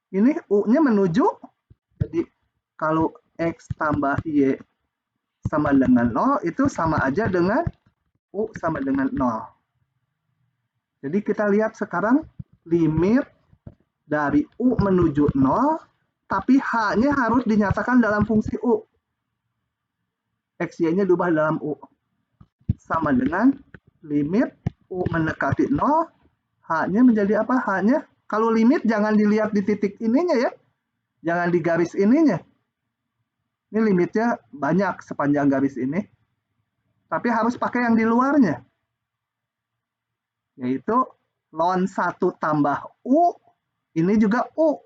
ini U-nya menuju, jadi kalau X tambah Y sama dengan 0, itu sama aja dengan U sama dengan 0. Jadi kita lihat sekarang limit dari U menuju 0, tapi H-nya harus dinyatakan dalam fungsi U. X, Y-nya diubah dalam U. Sama dengan limit U mendekati 0, H-nya menjadi apa? H-nya, kalau limit jangan dilihat di titik ininya ya. Jangan di garis ininya. Ini limitnya banyak sepanjang garis ini. Tapi harus pakai yang di luarnya. Yaitu ln 1 tambah U, ini juga U.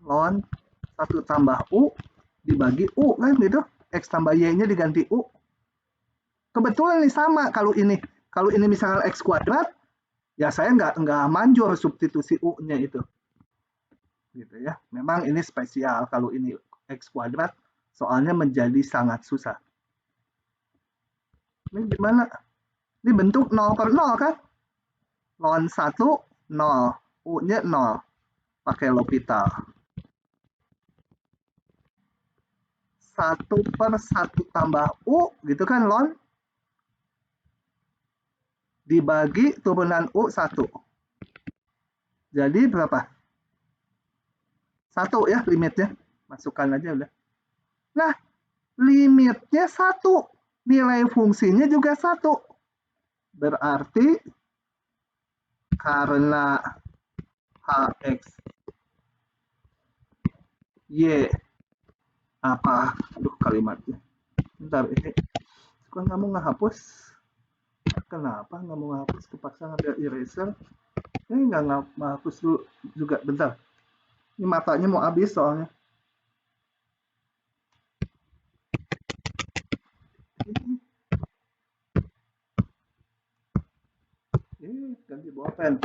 Ln 1 tambah U dibagi U kan gitu. X tambah Y-nya diganti U. Kebetulan ini sama kalau ini. Kalau ini misalnya X kuadrat, ya saya nggak manjur substitusi U-nya itu. Gitu ya. Memang ini spesial kalau ini X kuadrat, soalnya menjadi sangat susah. Ini gimana? Ini bentuk 0 per 0 kan? Ln 1, 0. U-nya 0. Pakai L'Hopital. 1 per 1 tambah U, gitu kan ln? Dibagi turunan U 1. Jadi berapa? 1 ya limitnya. Masukkan aja udah. Nah, limitnya 1. Nilai fungsinya juga 1. Berarti karena Hx Y apa? Aduh kalimatnya. Bentar ini. Kok nggak mau ngehapus? Kenapa nggak mau ngehapus? Terpaksa ngambil eraser. Nggak ngehapus dulu juga. Bentar. Ini matanya mau habis soalnya. Ganti bolpen.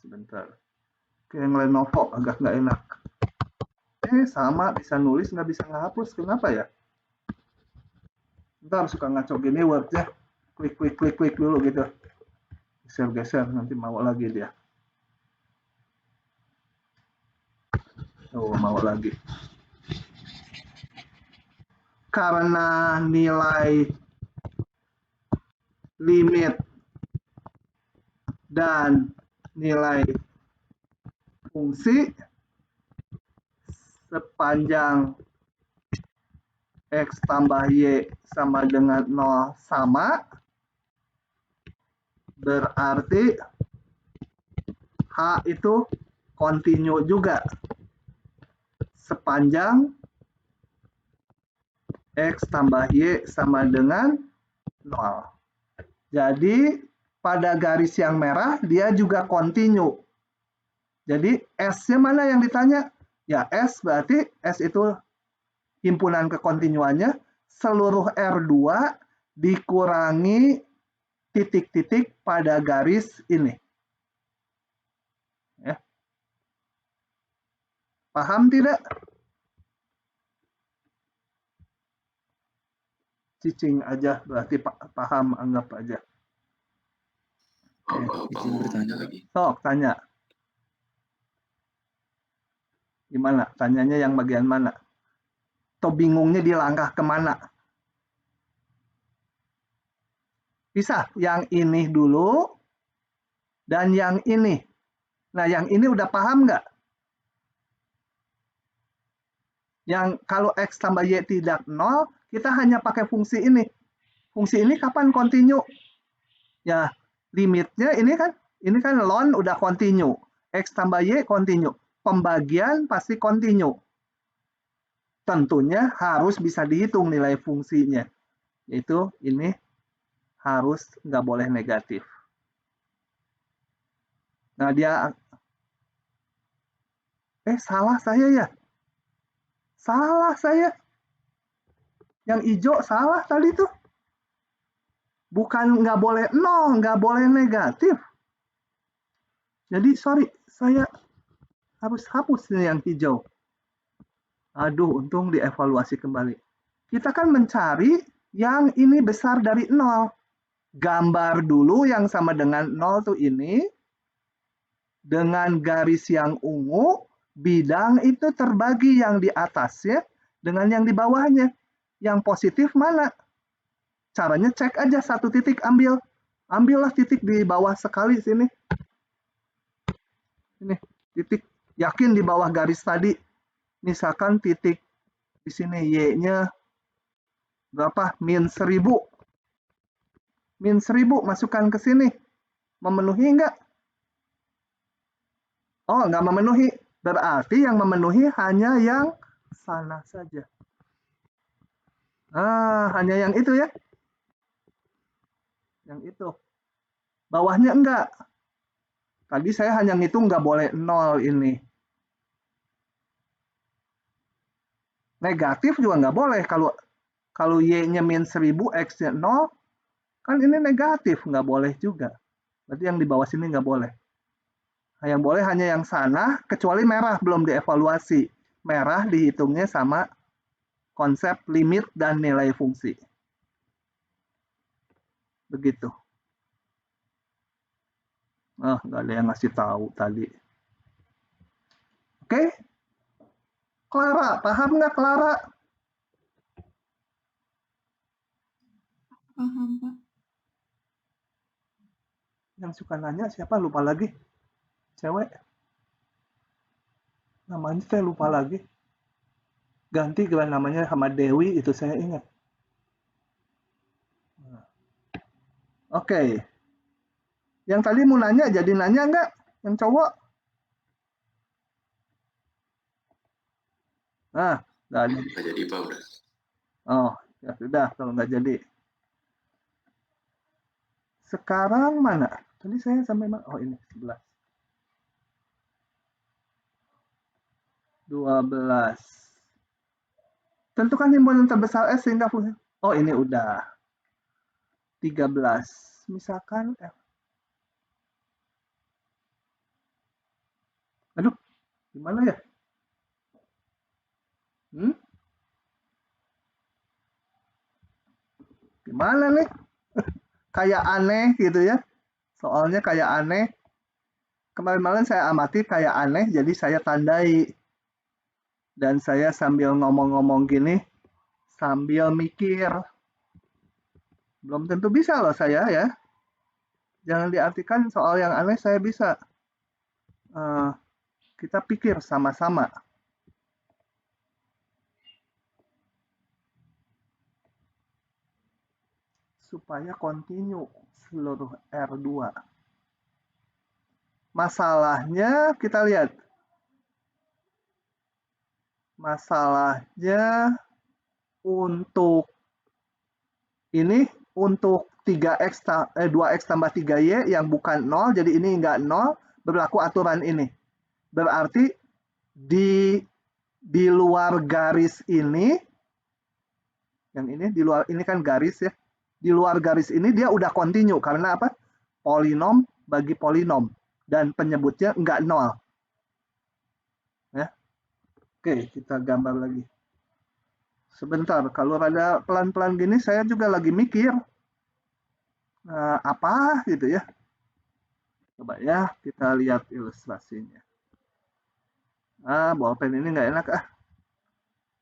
Sebentar. Oke, yang Lenovo agak nggak enak. Sama, bisa nulis nggak bisa ngehapus. Kenapa ya? Ntar suka ngaco gini Word-nya. Klik dulu gitu. Geser-geser, nanti mau lagi dia. Oh, mau lagi. Karena nilai limit dan nilai fungsi sepanjang X tambah Y sama dengan 0 sama, berarti H itu kontinu juga sepanjang X tambah Y sama dengan 0. Jadi pada garis yang merah dia juga kontinu. Jadi S-nya mana yang ditanya? Ya S berarti S itu himpunan kekontinuannya seluruh R2 dikurangi titik-titik pada garis ini. Ya. Paham tidak? Cicing aja berarti paham, anggap aja. Izin bertanya, Pak. Sok, tanya. Gimana? Tanyanya yang bagian mana? Atau bingungnya di langkah kemana? Bisa, yang ini dulu dan yang ini. Nah, yang ini udah paham nggak? Yang kalau X tambah Y tidak 0, kita hanya pakai fungsi ini. Fungsi ini kapan kontinu? Ya, limitnya ini kan ln udah kontinu. X tambah Y kontinu. Pembagian pasti kontinu. Tentunya harus bisa dihitung nilai fungsinya. Yaitu ini harus nggak boleh negatif. Nah, dia salah saya ya. Salah saya. Yang hijau salah tadi tuh. Bukan nggak boleh 0, nggak boleh negatif. Jadi sorry, saya harus hapus nih yang hijau. Aduh, untung dievaluasi kembali. Kita kan mencari yang ini besar dari 0. Gambar dulu yang sama dengan 0 tuh ini. Dengan garis yang ungu, bidang itu terbagi yang di atasnya dengan yang di bawahnya. Yang positif mana? Caranya cek aja satu titik ambil. Ambillah titik di bawah sekali sini. Ini titik, yakin di bawah garis tadi. Misalkan titik di sini Y-nya berapa? -1000. -1000 masukkan ke sini. Memenuhi enggak? Oh, enggak memenuhi. Berarti yang memenuhi hanya yang sana saja. Hanya yang itu ya. Yang itu. Bawahnya enggak. Tadi saya hanya ngitung nggak boleh 0 ini. Negatif juga nggak boleh. Kalau Y-nya -1000, X-nya 0, kan ini negatif, nggak boleh juga. Berarti yang di bawah sini nggak boleh. Nah, yang boleh hanya yang sana, kecuali merah belum dievaluasi. Merah dihitungnya sama konsep limit dan nilai fungsi. Begitu. Nggak ada yang ngasih tahu tadi. Oke? Clara, paham nggak Clara? Paham, Pak. Yang suka nanya siapa? Lupa lagi. Cewek. Namanya saya lupa lagi. Ganti namanya sama Dewi, itu saya ingat. Oke. Yang tadi mau nanya, jadi nanya nggak? Yang cowok? Nggak ada. Nggak jadi, Pak, udah. Oh, ya sudah kalau nggak jadi. Sekarang mana? Tadi saya sampai mana? Oh, ini 11. 12. Tentukan himpunan terbesar S sehingga fungsi. Oh, ini udah. 13. Misalkan F. Aduh, gimana ya? Gimana nih? Kayak aneh gitu ya. Soalnya kayak aneh. Kemarin-marin saya amati kayak aneh, jadi saya tandai. Dan saya sambil ngomong-ngomong gini, sambil mikir. Belum tentu bisa loh saya ya. Jangan diartikan soal yang aneh saya bisa. Kita pikir sama-sama. Supaya kontinu seluruh R2. Masalahnya kita lihat. Masalahnya untuk ini untuk 2x tambah 3y yang bukan 0, jadi ini enggak 0, berlaku aturan ini. Berarti di luar garis ini, yang ini di luar ini kan garis ya. Di luar garis ini dia udah kontinu karena apa? Polinom bagi polinom dan penyebutnya enggak 0. Ya. Oke, kita gambar lagi. Sebentar, kalau rada pelan-pelan gini saya juga lagi mikir. Apa gitu ya. Coba ya, kita lihat ilustrasinya. Bolpen ini nggak enak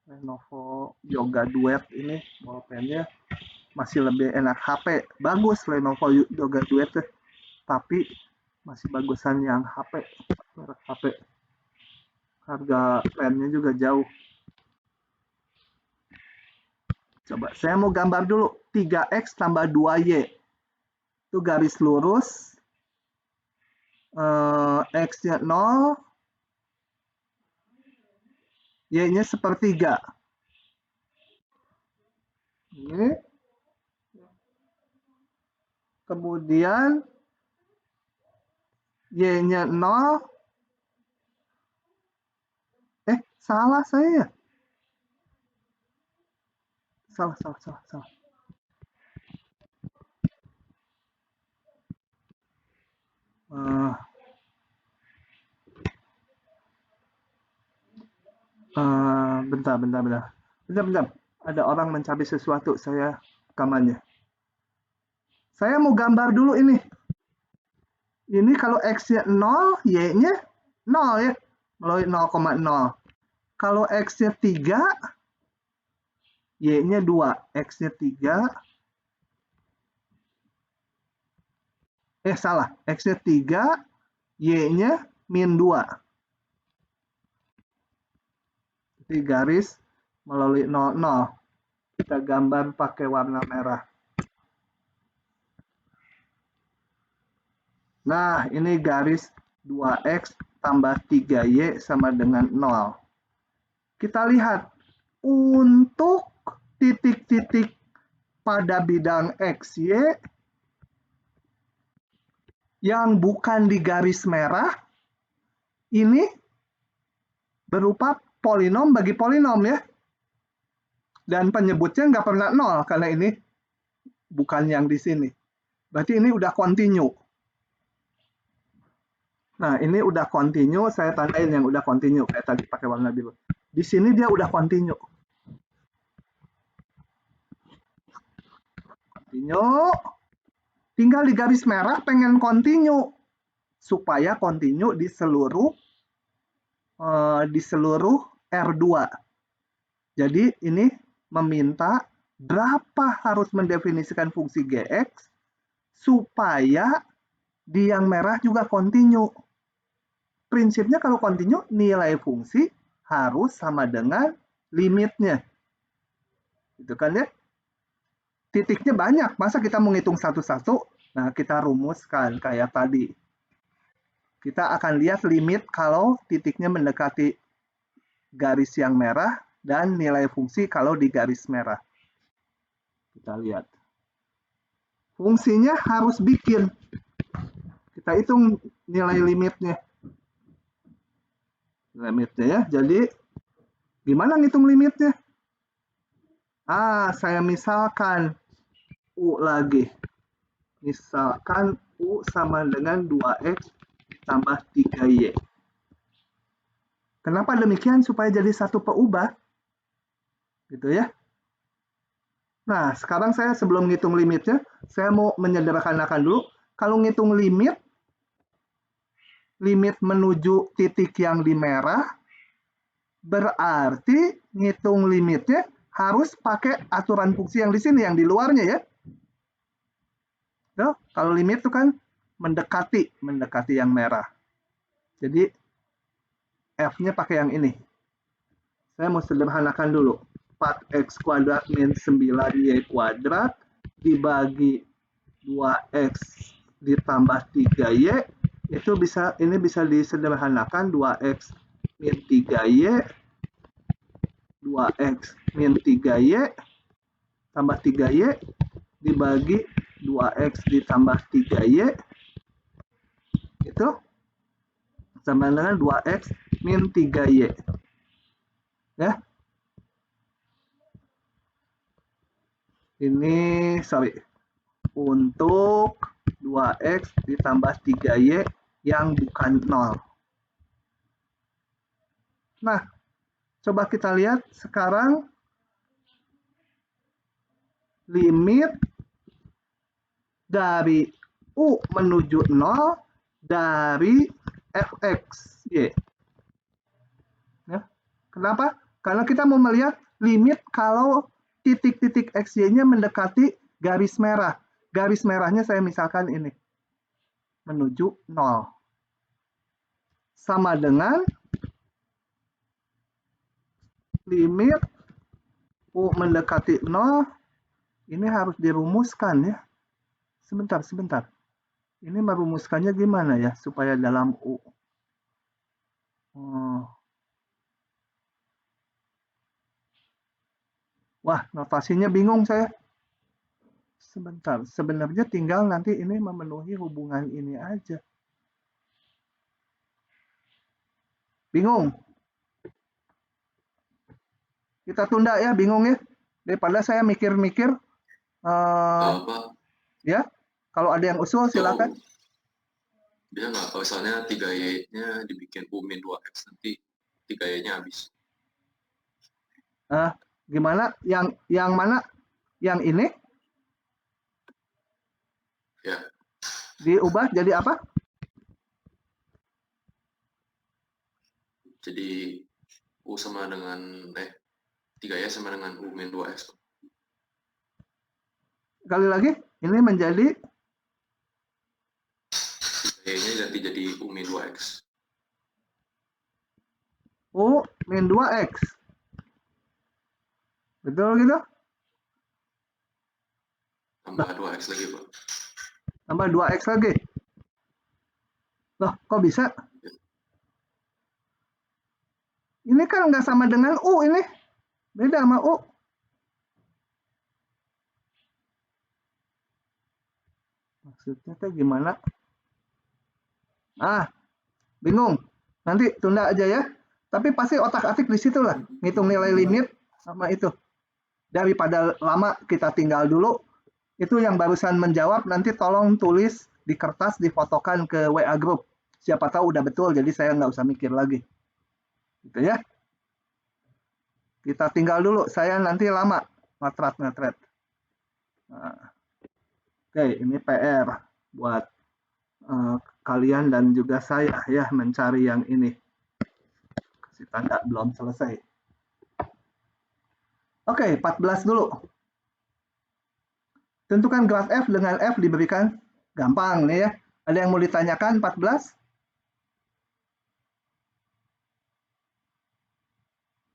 Lenovo Yoga Duet ini bolpennya masih lebih enak. HP bagus Lenovo Yoga Duet tapi masih bagusan yang HP, merek HP. Harga pennya juga jauh. Coba saya mau gambar dulu 3x tambah 2y. Itu garis lurus. X-nya 0. Y-nya sepertiga. Ini. Kemudian Y-nya 0. Salah saya. Salah. Bentar. Ada orang mencari sesuatu, saya rekamannya. Saya mau gambar dulu ini. Ini kalau X-nya 0, Y-nya 0 ya. Melalui 0,0. Kalau X-nya 3, Y-nya 2. X-nya 3. Salah. X-nya 3, Y-nya min 2. Jadi garis melalui 0,0. Kita gambar pakai warna merah. Nah, ini garis 2x tambah 3y sama dengan 0. Kita lihat, untuk titik-titik pada bidang XY yang bukan di garis merah, ini berupa polinom bagi polinom ya. Dan penyebutnya nggak pernah 0 karena ini bukan yang di sini. Berarti ini udah kontinu. Nah, ini udah kontinu, saya tandain yang udah kontinu kayak tadi pakai warna biru. Di sini dia udah kontinu. Tinggal di garis merah pengen kontinu supaya kontinu di seluruh R2. Jadi ini meminta berapa harus mendefinisikan fungsi Gx supaya di yang merah juga kontinu. Prinsipnya kalau kontinu nilai fungsi harus sama dengan limitnya. Gitu kan ya? Titiknya banyak, masa kita menghitung satu-satu? Nah, kita rumuskan kayak tadi. Kita akan lihat limit kalau titiknya mendekati garis yang merah dan nilai fungsi kalau di garis merah. Kita lihat. Fungsinya harus bikin. Kita hitung nilai limitnya. limitnya ya. Jadi gimana ngitung limitnya? Saya misalkan U lagi. Misalkan U sama dengan 2X ditambah 3Y. Kenapa demikian? Supaya jadi satu peubah. Gitu ya. Nah, sekarang saya sebelum ngitung limitnya, saya mau menyederhanakan dulu. Kalau ngitung limit menuju titik yang di merah, berarti ngitung limitnya harus pakai aturan fungsi yang di sini, yang di luarnya ya. Tuh, kalau limit itu kan mendekati yang merah. Jadi F-nya pakai yang ini. Saya mau sederhanakan dulu. 4x kuadrat min 9y kuadrat dibagi 2x ditambah 3y itu ini bisa disederhanakan 2x min 3y 2x min 3y tambah 3y dibagi 2x ditambah 3y itu sama dengan 2x min 3y ya. Ini untuk 2x ditambah 3y yang bukan 0. Nah, coba kita lihat sekarang limit dari U menuju 0 dari fx y. Ya. Kenapa? Karena kita mau melihat limit kalau titik-titik xy-nya mendekati garis merah. Garis merahnya saya misalkan ini. Menuju 0. Sama dengan limit U mendekati 0. Ini harus dirumuskan ya. Sebentar. Ini merumuskannya gimana ya supaya dalam U. Wah, notasinya bingung saya. Sebentar, sebenarnya tinggal nanti ini memenuhi hubungan ini aja. Bingung? Kita tunda ya, bingung ya. Daripada saya mikir-mikir. Ya, kalau ada yang usul silakan. Dia nggak, kalau misalnya 3Y-nya dibikin U min 2X, nanti 3Y-nya habis. Gimana? Yang mana? Yang ini? Ya. Diubah jadi apa? Jadi U sama dengan 3Y sama dengan U min 2X. Kali lagi, ini menjadi 3Y-nya ganti jadi U min 2X. U min 2X. Betul gitu? Tambah 2X lagi, Pak. Tambah 2X lagi. Loh, kok bisa? Ini kan nggak sama dengan U ini. Beda sama U. Maksudnya tuh gimana? Bingung. Nanti tunda aja ya. Tapi pasti otak-atik di situ lah. Ngitung nilai limit sama itu. Daripada lama kita tinggal dulu. Itu yang barusan menjawab nanti tolong tulis di kertas, difotokan ke WA group. Siapa tahu udah betul, jadi saya nggak usah mikir lagi. Gitu ya. Kita tinggal dulu, saya nanti lama ngetret. Oke, ini PR buat kalian dan juga saya ya mencari yang ini. Kasih tanda belum selesai. Oke, 14 dulu. Tentukan graf F dengan F diberikan gampang nih ya. Ada yang mau ditanyakan 14?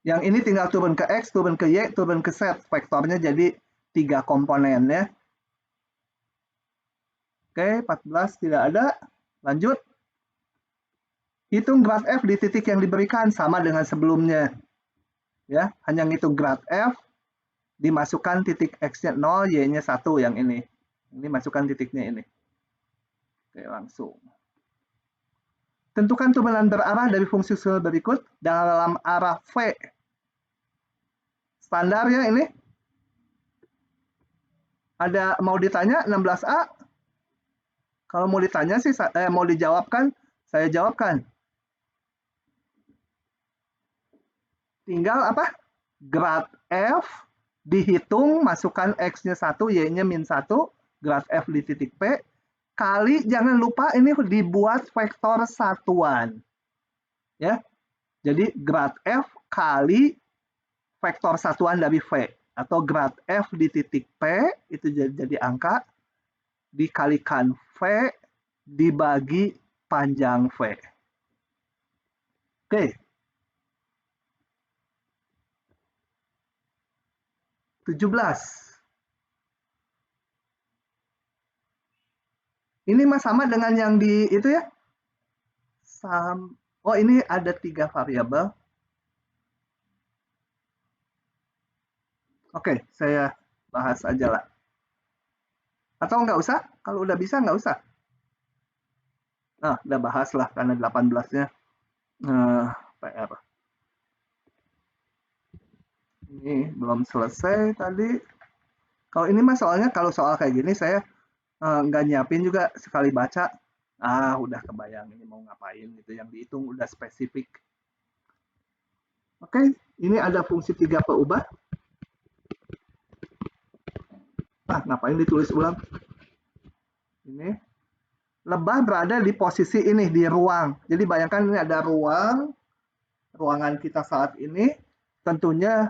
Yang ini tinggal turun ke X, turun ke Y, turun ke Z. Vektornya jadi 3 komponen ya. Oke, 14 tidak ada. Lanjut. Hitung graf F di titik yang diberikan sama dengan sebelumnya. Ya, hanya ngitung graf F, dimasukkan titik X-nya 0, Y-nya 1 yang ini. Ini masukkan titiknya ini. Oke, langsung. Tentukan turbulen berarah dari fungsi berikut dalam arah V. Standarnya ini. Ada mau ditanya 16A? Kalau mau ditanya sih, mau dijawabkan, saya jawabkan. Tinggal apa? Grad F dihitung, masukkan X-nya 1, Y-nya -1, grad F di titik P, kali, jangan lupa ini dibuat vektor satuan. Ya. Jadi grad F kali vektor satuan dari V. Atau grad F di titik P, itu jadi angka, dikalikan V dibagi panjang V. Oke. 17. Ini sama dengan yang di itu ya. Oh, ini ada 3 variabel. Oke, saya bahas aja lah. Atau nggak usah? Kalau udah bisa nggak usah. Nah, udah bahas lah karena 18-nya PR. Ini belum selesai tadi. Kalau ini mah soalnya kalau soal kayak gini saya nggak nyiapin juga, sekali baca, udah kebayang ini mau ngapain gitu, yang dihitung udah spesifik. Oke, ini ada fungsi 3 peubah. Ngapain ditulis ulang? Ini lebah berada di posisi ini, di ruang. Jadi bayangkan ini ada ruangan kita saat ini, tentunya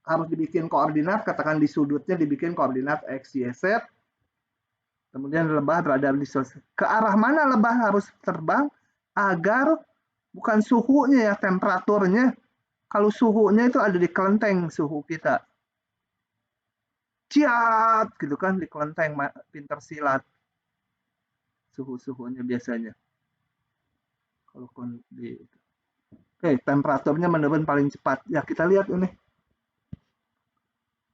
harus dibikin koordinat, katakan di sudutnya dibikin koordinat X, Y, Z. Kemudian lebah berada di ke arah mana lebah harus terbang agar bukan suhunya ya, temperaturnya. Kalau suhunya itu ada di kelenteng suhu kita. Ciat gitu kan, di kelenteng, pinter silat. Suhu-suhunya biasanya. Kalau di Oke, temperaturnya menurun paling cepat. Ya, kita lihat ini.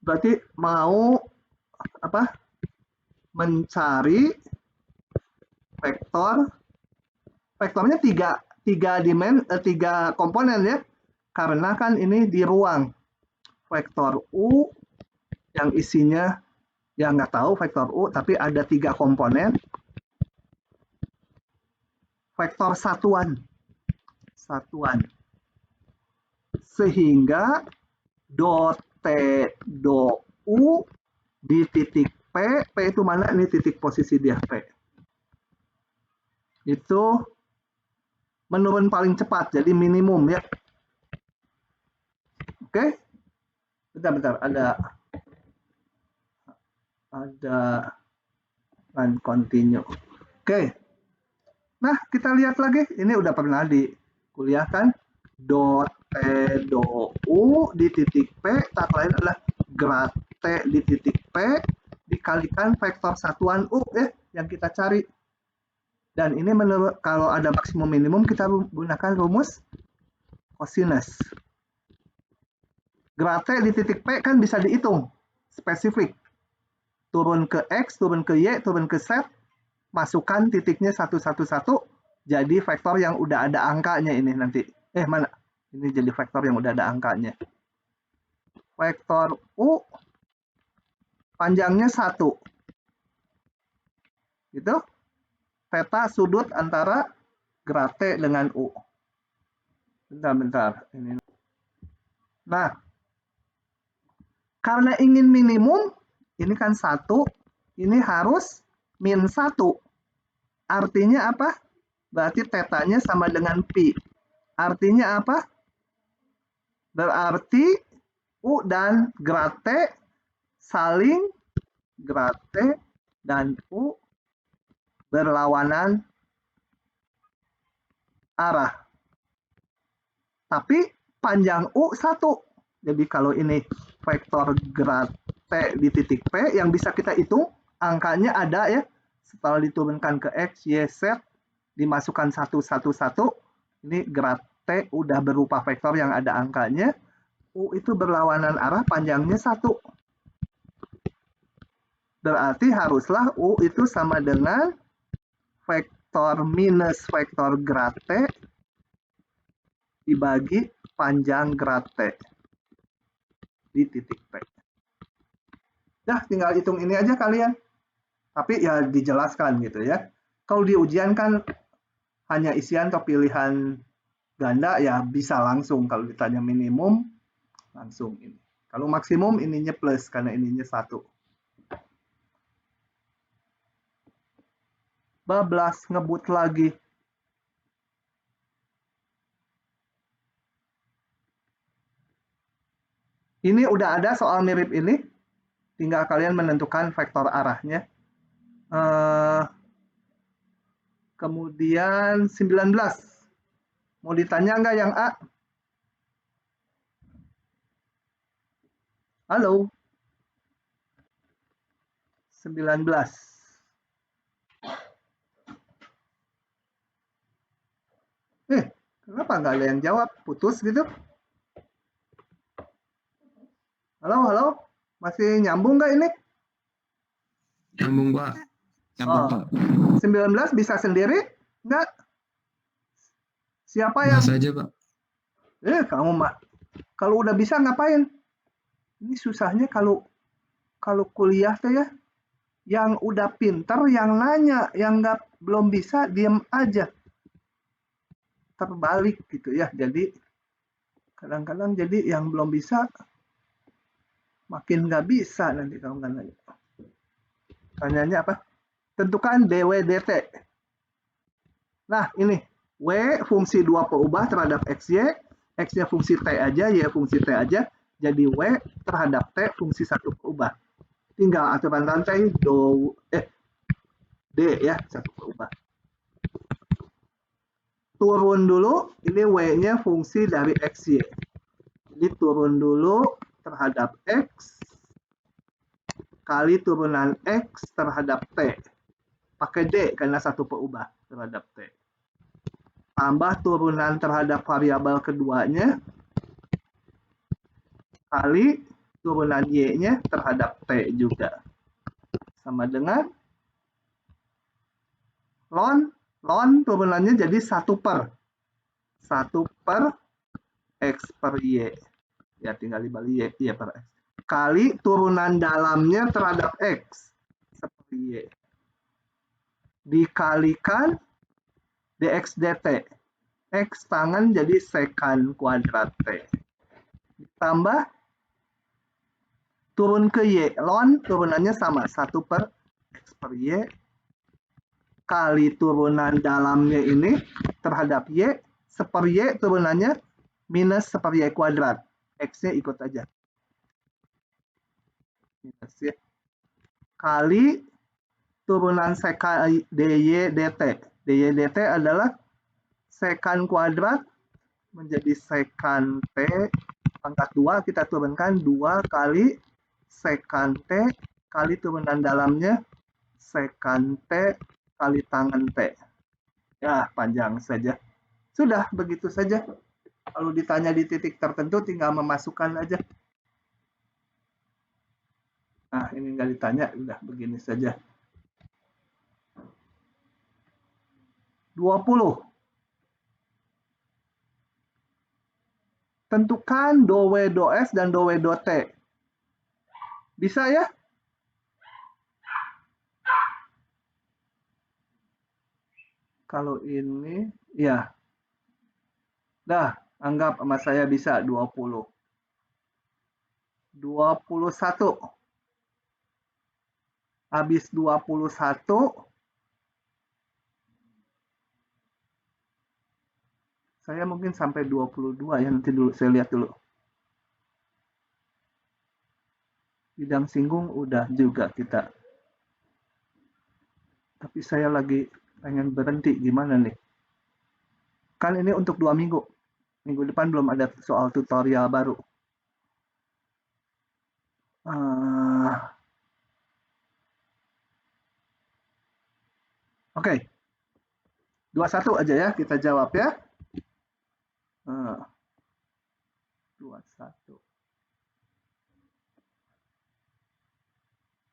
Berarti mau apa? Mencari vektornya tiga komponen ya. Karena kan ini di ruang. Vektor U yang isinya ya nggak tahu vektor U, tapi ada 3 komponen. Vektor satuan. Sehingga dot T dot U di titik P itu mana? Ini titik posisi dia P. Itu menurun paling cepat, jadi minimum ya. Oke. Bentar, ada line continue. Oke. Nah, kita lihat lagi. Ini udah pernah dikuliahkan. Dot T dot U di titik P, tak lain adalah grad T di titik P dikalikan vektor satuan U ya, yang kita cari. Dan ini menurut, kalau ada maksimum minimum kita gunakan rumus cosinus. Grad T di titik P kan bisa dihitung spesifik. Turun ke X, turun ke Y, turun ke Z, masukkan titiknya 1, 1, 1, jadi vektor yang udah ada angkanya ini nanti. Mana? Ini jadi vektor yang udah ada angkanya. Vektor U panjangnya 1. Gitu. Theta sudut antara grad T dengan U. Bentar. Ini. Nah, karena ingin minimum, ini kan 1, ini harus min 1. Artinya apa? Berarti tetanya sama dengan pi. Artinya apa? Berarti U dan grad T saling, grad T dan U berlawanan arah. Tapi panjang U 1. Jadi kalau ini vektor grad T di titik P yang bisa kita hitung, angkanya ada ya. Setelah diturunkan ke X, Y, Z, dimasukkan 1, 1, 1. Ini grad T udah berupa vektor yang ada angkanya. U itu berlawanan arah, panjangnya 1. Berarti haruslah U itu sama dengan vektor minus vektor grad T dibagi panjang grad T di titik P. Dah, tinggal hitung ini aja kalian. Tapi ya dijelaskan gitu ya. Kalau di ujian kan hanya isian atau pilihan ganda ya bisa langsung. Kalau ditanya minimum, langsung ini. Kalau maksimum ininya plus karena ininya 1. Bablas ngebut lagi. Ini udah ada soal mirip ini. Tinggal kalian menentukan vektor arahnya. Kemudian 19. Mau ditanya nggak yang A? Halo? 19. Kenapa nggak ada yang jawab? Putus gitu? Halo, halo? Masih nyambung nggak ini? Nyambung, Pak. Nyambung, Pak. 19 bisa sendiri? Nggak? Siapa yang... Bahas aja, Pak. Kamu, Mak. Kalau udah bisa ngapain? Ini susahnya kalau kuliah tuh ya. Yang udah pinter, yang nanya. Yang nggak belum bisa, diem aja. Terbalik gitu ya. Jadi, kadang-kadang jadi yang belum bisa, makin nggak bisa nanti kalau nggak nanya. Tanyanya apa? Tentukan dw dt. Nah, ini. W fungsi 2 peubah terhadap xy. X-nya fungsi T aja, Y fungsi T aja. Jadi W terhadap T fungsi 1 peubah. Tinggal aturan rantai D ya, 1 peubah. Turun dulu, ini W-nya fungsi dari XY. Jadi turun dulu terhadap X kali turunan X terhadap T. Pakai D karena 1 peubah terhadap T. Tambah turunan terhadap variabel keduanya kali turunan Y-nya terhadap T juga. Sama dengan ln turunannya jadi 1 per X per Y. Ya tinggal dibalik Y per X. Kali turunan dalamnya terhadap X seperti Y. Dikalikan dx dt. X tangan jadi sekan kuadrat T. Ditambah turun ke Y. Ln turunannya sama. 1 per X per Y. Kali turunan dalamnya ini terhadap Y. Seper Y turunannya minus seper Y kuadrat. X-nya ikut aja. Minus ya. Kali turunan sekan dy dt. dy dt adalah sekan kuadrat menjadi sekan T pangkat 2, kita turunkan 2 kali sekan T kali turunan dalamnya sekan T kali tangan T. Ya, panjang saja. Sudah, begitu saja. Kalau ditanya di titik tertentu tinggal memasukkan aja. Nah, ini nggak ditanya, udah begini saja. 20. Tentukan do W do S dan do W do T. Bisa ya? Kalau ini, ya. Dah, anggap sama saya bisa 20. 21. Habis 21, saya mungkin sampai 22 ya, nanti dulu saya lihat dulu. Bidang singgung udah juga kita. Tapi saya lagi pengen berhenti, gimana nih? Kan ini untuk 2 minggu. Minggu depan belum ada soal tutorial baru. Oke. 21 aja ya, kita jawab ya. 21.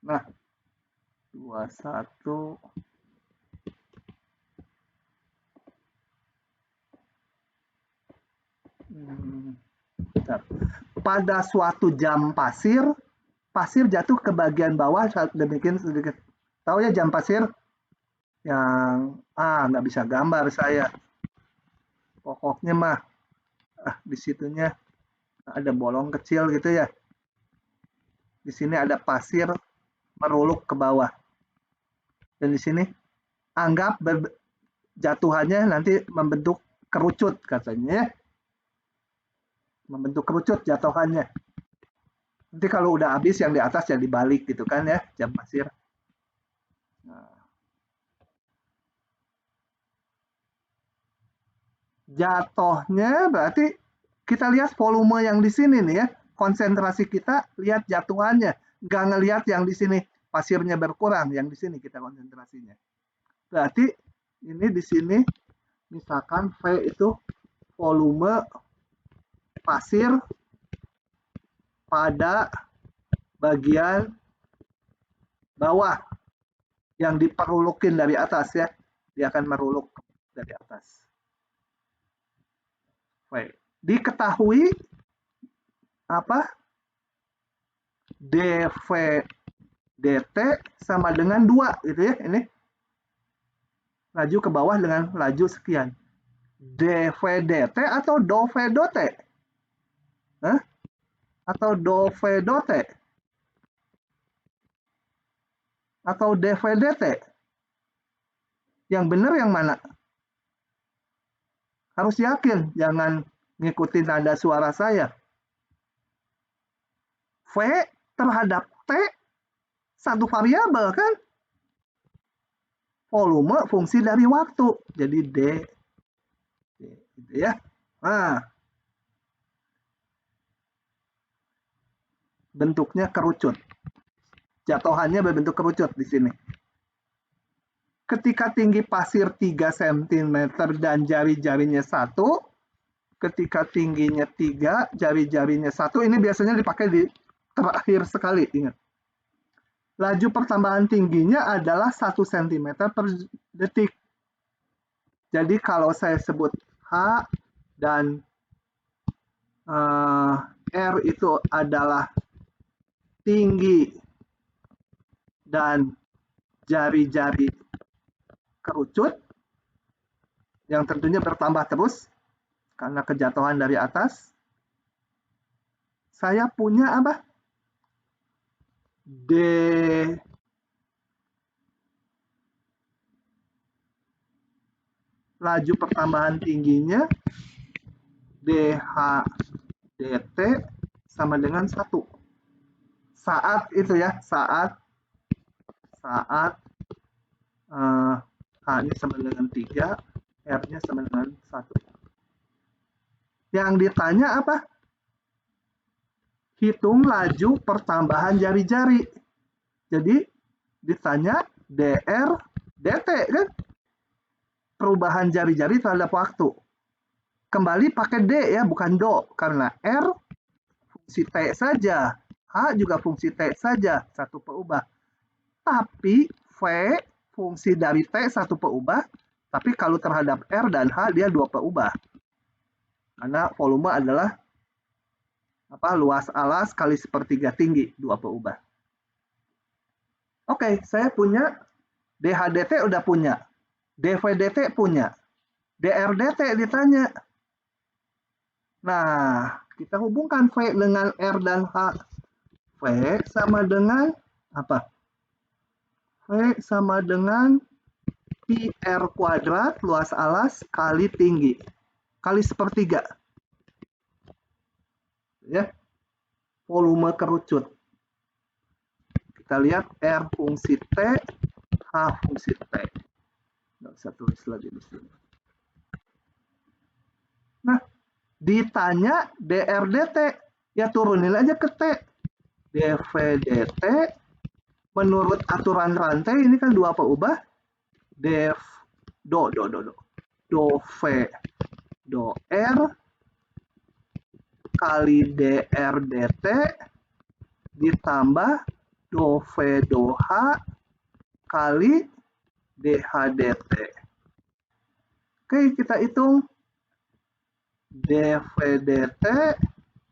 Nah, 21 pada suatu jam pasir jatuh ke bagian bawah demikian sedikit. Tahu ya jam pasir? Yang nggak bisa gambar saya. Pokoknya mah di situnya ada bolong kecil gitu ya. Di sini ada pasir meruluk ke bawah. Dan di sini anggap jatuhannya nanti membentuk kerucut katanya. Membentuk kerucut jatuhannya. Nanti kalau udah habis yang di atas yang dibalik gitu kan ya, jam pasir. Nah. Jatuhnya berarti kita lihat volume yang di sini nih ya, konsentrasi kita lihat jatuhannya, nggak ngelihat yang di sini pasirnya berkurang, yang di sini kita konsentrasinya. Berarti ini di sini misalkan V itu volume pasir pada bagian bawah yang diperulukin dari atas ya, dia akan meruluk dari atas. Diketahui apa? dV dt sama dengan 2 gitu ya, ini laju ke bawah dengan laju sekian. dV dt atau dV dt? Atau dV dt? Atau dV dt? Yang benar yang mana? Harus yakin, jangan ngikutin nada suara saya. V terhadap T satu variabel kan? Volume fungsi dari waktu. Jadi D. Gitu ya. Nah. Bentuknya kerucut. Jatuhannya berbentuk kerucut di sini. Ketika tinggi pasir 3 cm dan jari-jarinya 1, ketika tingginya 3, jari-jarinya 1, ini biasanya dipakai di terakhir sekali, ingat. Laju pertambahan tingginya adalah 1 cm per detik. Jadi kalau saya sebut H dan R itu adalah tinggi dan jari-jari kerucut, yang tentunya bertambah terus karena kejatuhan dari atas, saya punya apa? D laju pertambahan tingginya dH dt sama dengan 1. Saat itu ya, saat H-nya sama dengan 3, R-nya sama dengan 1. Yang ditanya apa? Hitung laju pertambahan jari-jari. Jadi ditanya dr dt kan? Perubahan jari-jari terhadap waktu. Kembali pakai D ya, bukan do. Karena R fungsi T saja. H juga fungsi T saja, satu perubah. Tapi V fungsi dari T satu perubah. Tapi kalau terhadap R dan H dia dua perubah. Karena volume adalah luas alas kali sepertiga tinggi, dua perubah. Oke, saya punya dH dt udah punya. dV dt punya. dR dt ditanya. Nah, kita hubungkan V dengan R dan H. V sama dengan apa? V sama dengan PR kuadrat luas alas kali tinggi. Kali sepertiga. Ya. Volume kerucut. Kita lihat R fungsi T, H fungsi T. Nggak usah tulis lagi di sini. Nah, ditanya dr dt, ya turunin aja ke T. dV dt, menurut aturan rantai ini kan dua perubah. Do V do R kali dr dt ditambah do V do H kali dH dt. Oke, kita hitung dV dt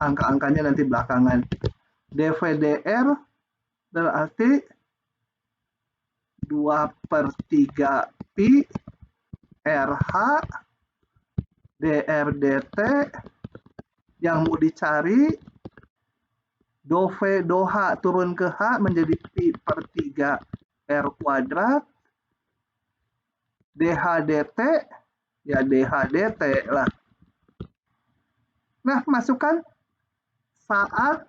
angka-angkanya nanti belakangan. DVDR berarti 2/3 Pi RH DRDT yang mau dicari dov H turun ke H menjadi Pi/3 R kuadrat DH/dt ya DH/dt lah. Nah, masukkan saat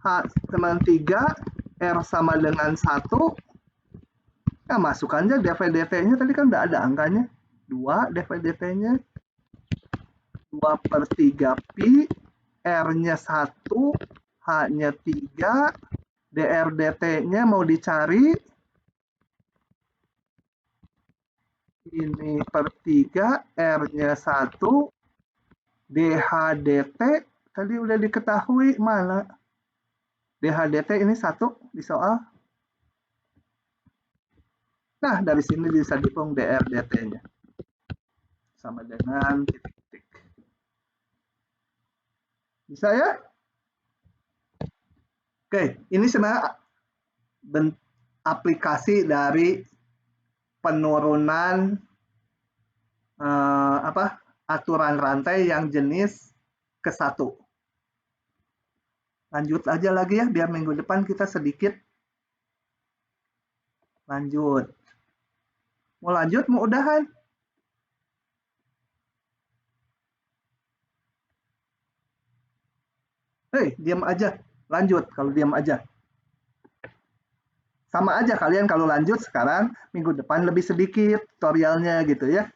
H sama 3 R sama dengan 1. Nah, masukkan aja dv/dt-nya, tadi kan udah ada angkanya. 2 dv/dt-nya 2/3 Pi, R-nya 1, H-nya 3, dr/dt-nya mau dicari. Ini per 3, R-nya 1, DH/dt tadi udah diketahui, mana? DH/dt ini 1 di soal. Nah, dari sini bisa dihitung dr/dt-nya. Sama dengan titik-titik. Bisa ya? Oke, ini sebenarnya aplikasi dari penurunan aturan rantai yang jenis ke-1. Lanjut aja lagi ya, biar minggu depan kita sedikit lanjut. Mau lanjut, mau udahan? Hei, diam aja. Lanjut kalau diam aja. Sama aja kalian kalau lanjut sekarang, minggu depan lebih sedikit tutorialnya gitu ya.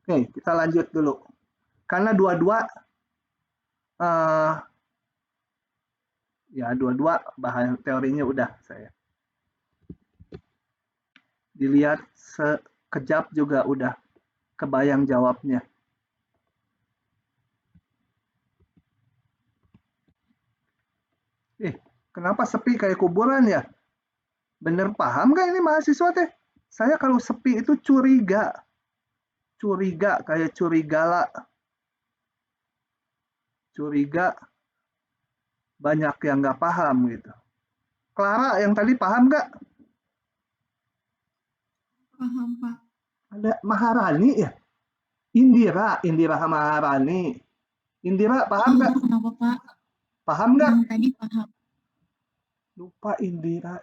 Oke, kita lanjut dulu. Karena dua-dua bahan teorinya udah saya. Dilihat sekejap juga udah kebayang jawabnya. Kenapa sepi kayak kuburan ya? Bener paham gak ini mahasiswa teh? Saya kalau sepi itu curiga. Curiga kayak curigala. Curiga banyak yang nggak paham gitu. Clara yang tadi paham nggak? Paham, Pak. Ada Maharani ya? Indira Maharani. Indira paham nggak? Kenapa, Pak? Paham nggak? Yang tadi paham. Lupa Indira.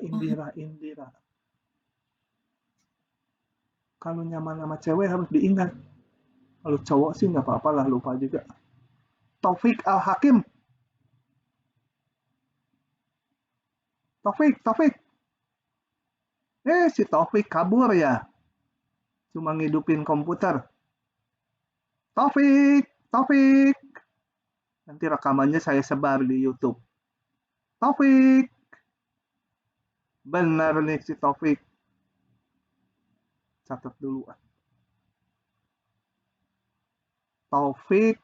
Kalau nyaman sama cewek harus diingat. Kalau cowok sih nggak apa-apa lah, lupa juga. Taufik Al-Hakim. Taufik. Si Taufik kabur ya. Cuma ngidupin komputer. Taufik. Nanti rekamannya saya sebar di YouTube. Taufik. Benar nih si Taufik. Catat dulu. Taufik.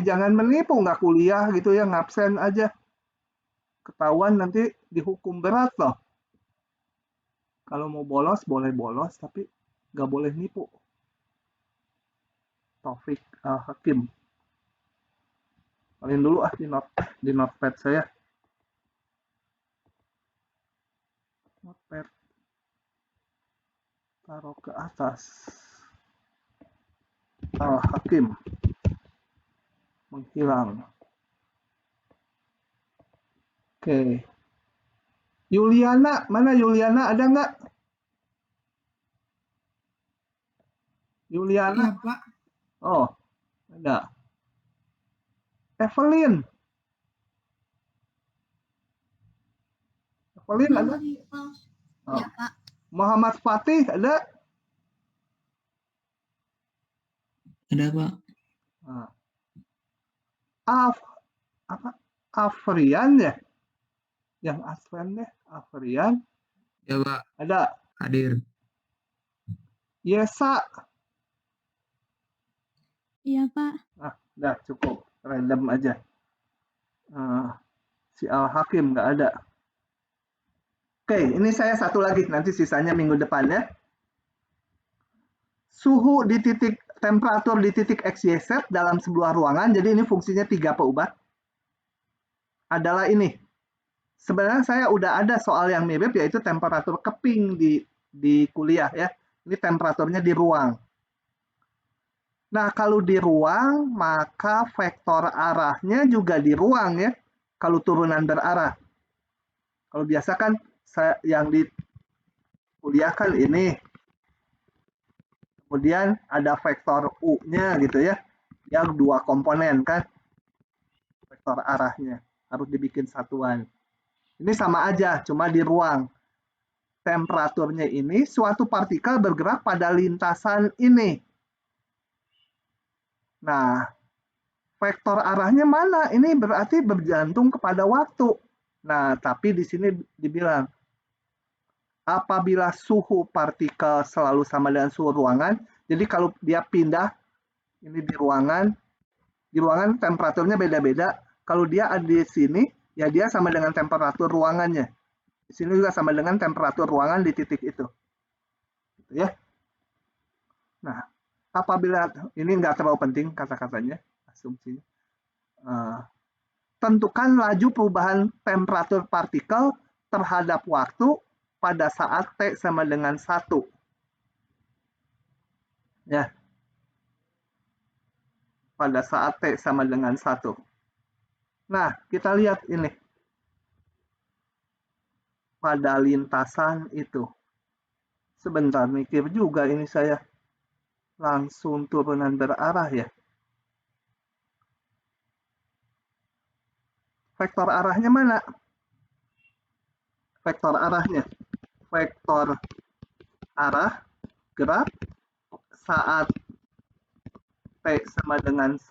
Jangan menipu, nggak kuliah gitu ya, ngabsen aja. Ketahuan nanti dihukum berat loh. Kalau mau bolos, boleh bolos, tapi nggak boleh nipu. Taufik Al-Hakim. Paling dulu di notepad saya. Notepad. Taruh ke atas. Al-Hakim. Menghilang. Oke. Yuliana, mana Yuliana? Ada nggak? Yuliana? Iya, Pak. Oh, ada. Evelyn ada? Iya, Pak. Muhammad Fatih ada? Ada, Pak. Afrian ya? Yang Asfen deh, Afrian. Ya, Pak. Ada? Hadir. Yesa. Iya, Pak. Udah cukup. Random aja. Si Al-Hakim nggak ada. Oke, ini saya satu lagi. Nanti sisanya minggu depan ya. Suhu di titik temperatur di titik X, Y, Z dalam sebuah ruangan, jadi ini fungsinya 3 peubah, adalah ini. Sebenarnya saya udah ada soal yang mirip, yaitu temperatur keping di kuliah ya. Ini temperaturnya di ruang. Nah, kalau di ruang, maka vektor arahnya juga di ruang ya, kalau turunan berarah. Kalau biasa kan yang dikuliahkan ini. Kemudian ada vektor U-nya gitu ya, yang 2 komponen kan, vektor arahnya harus dibikin satuan. Ini sama aja, cuma di ruang. Temperaturnya ini suatu partikel bergerak pada lintasan ini. Nah, vektor arahnya mana? Ini berarti bergantung kepada waktu. Nah, tapi di sini dibilang apabila suhu partikel selalu sama dengan suhu ruangan, jadi kalau dia pindah, ini di ruangan temperaturnya beda-beda. Kalau dia ada di sini, ya dia sama dengan temperatur ruangannya. Di sini juga sama dengan temperatur ruangan di titik itu. Gitu ya. Nah, apabila ini nggak terlalu penting kata-katanya, asumsinya. Tentukan laju perubahan temperatur partikel terhadap waktu pada saat T sama dengan 1. Ya. Pada saat T sama dengan 1. Nah, kita lihat ini. Pada lintasan itu. Sebentar, mikir juga ini saya. Langsung turunan berarah ya. Vektor arahnya mana? Vektor arahnya. Vektor arah gerak saat T sama dengan 1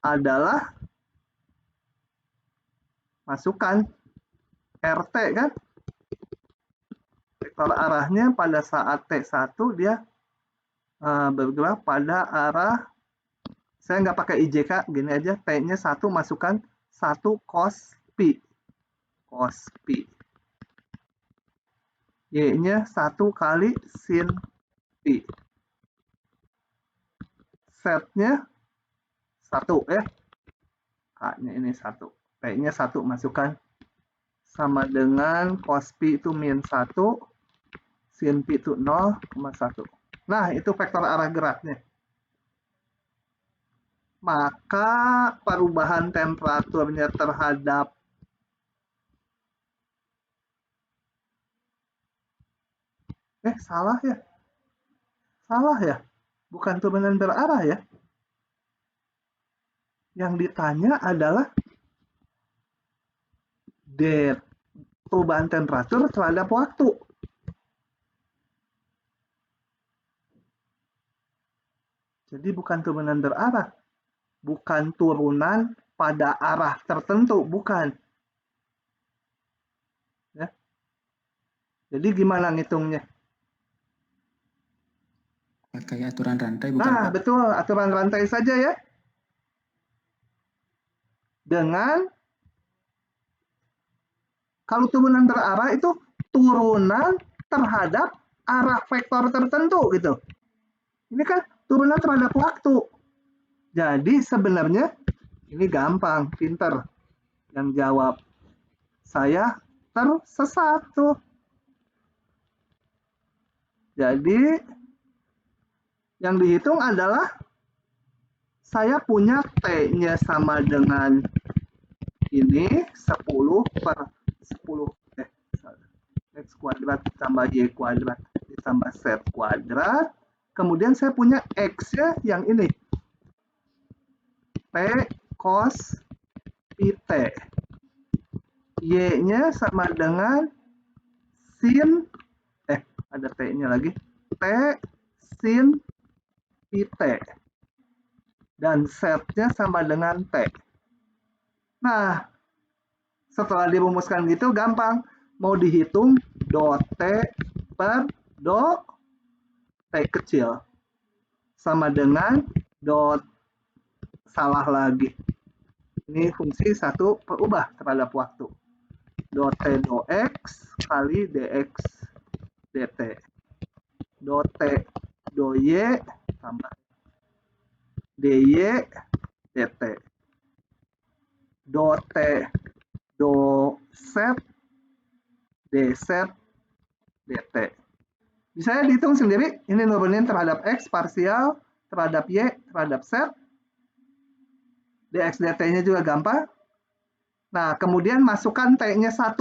adalah masukkan RT kan? Vektor arahnya pada saat T1 dia bergerak pada arah, saya nggak pakai IJK, gini aja, T-nya 1 masukkan 1 cos Pi. Cos Pi. Y-nya 1 kali sin Pi. Z-nya 1 ya. K-nya ini 1. T-nya 1 masukkan. Sama dengan cos Pi itu min 1. Sin Pi itu 0,1. Nah, itu vektor arah geraknya. Maka perubahan temperaturnya terhadap salah ya. Salah ya. Bukan turunan berarah ya. Yang ditanya adalah perubahan temperatur terhadap waktu. Jadi bukan turunan berarah. Bukan turunan pada arah tertentu, bukan. Ya. Jadi gimana ngitungnya? Pakai aturan rantai bukan? Nah, betul, aturan rantai saja ya. Dengan kalau turunan berarah itu turunan terhadap arah vektor tertentu gitu. Ini kan turunan terhadap waktu. Jadi sebenarnya ini gampang, pinter yang jawab. Saya tersesat tuh. Jadi yang dihitung adalah saya punya T-nya sama dengan ini 10/10 X kuadrat tambah Y kuadrat ditambah Z kuadrat. Kemudian saya punya X-nya yang ini. T cos Pi T. Y-nya sama dengan sin, ada T-nya lagi. T sin Pi T. Dan Z-nya sama dengan T. Nah, setelah dirumuskan gitu gampang. Mau dihitung do T per do T kecil. Sama dengan do, salah lagi. Ini fungsi satu perubah terhadap waktu. Do T do X kali dx dt. Do T do Y tambah DY DT. Do T do Z DZ DT. Bisa ya dihitung sendiri, ini nurunin terhadap X parsial, terhadap Y, terhadap Z. dx dt-nya juga gampang. Nah, kemudian masukkan T-nya 1.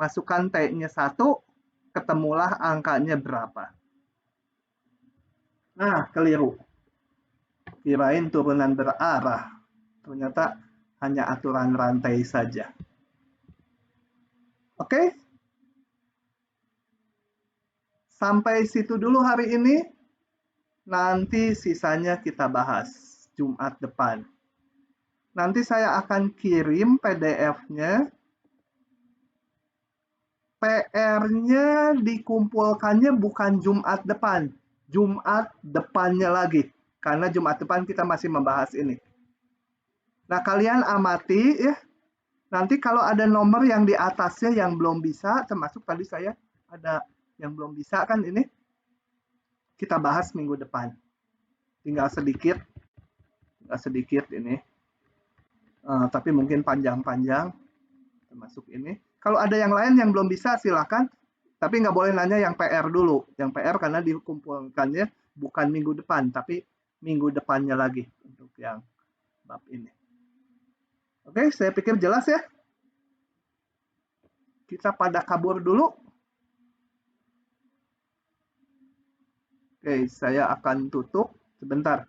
Masukkan T-nya 1, ketemulah angkanya berapa. Nah, keliru. Kirain turunan berarah. Ternyata hanya aturan rantai saja. Oke? Sampai situ dulu hari ini. Nanti sisanya kita bahas Jumat depan. Nanti saya akan kirim PDF-nya. PR-nya dikumpulkannya bukan Jumat depan. Jumat depannya lagi. Karena Jumat depan kita masih membahas ini. Nah, kalian amati ya. Nanti kalau ada nomor yang di atasnya yang belum bisa, termasuk tadi saya ada yang belum bisa kan ini. Kita bahas minggu depan. Tinggal sedikit ini. Tapi mungkin panjang-panjang, termasuk ini. Kalau ada yang lain yang belum bisa, silakan. Tapi nggak boleh nanya yang PR dulu. Yang PR karena dikumpulkannya bukan minggu depan, tapi minggu depannya lagi untuk yang bab ini. Oke, saya pikir jelas ya. Kita pada kabur dulu. Oke, saya akan tutup sebentar.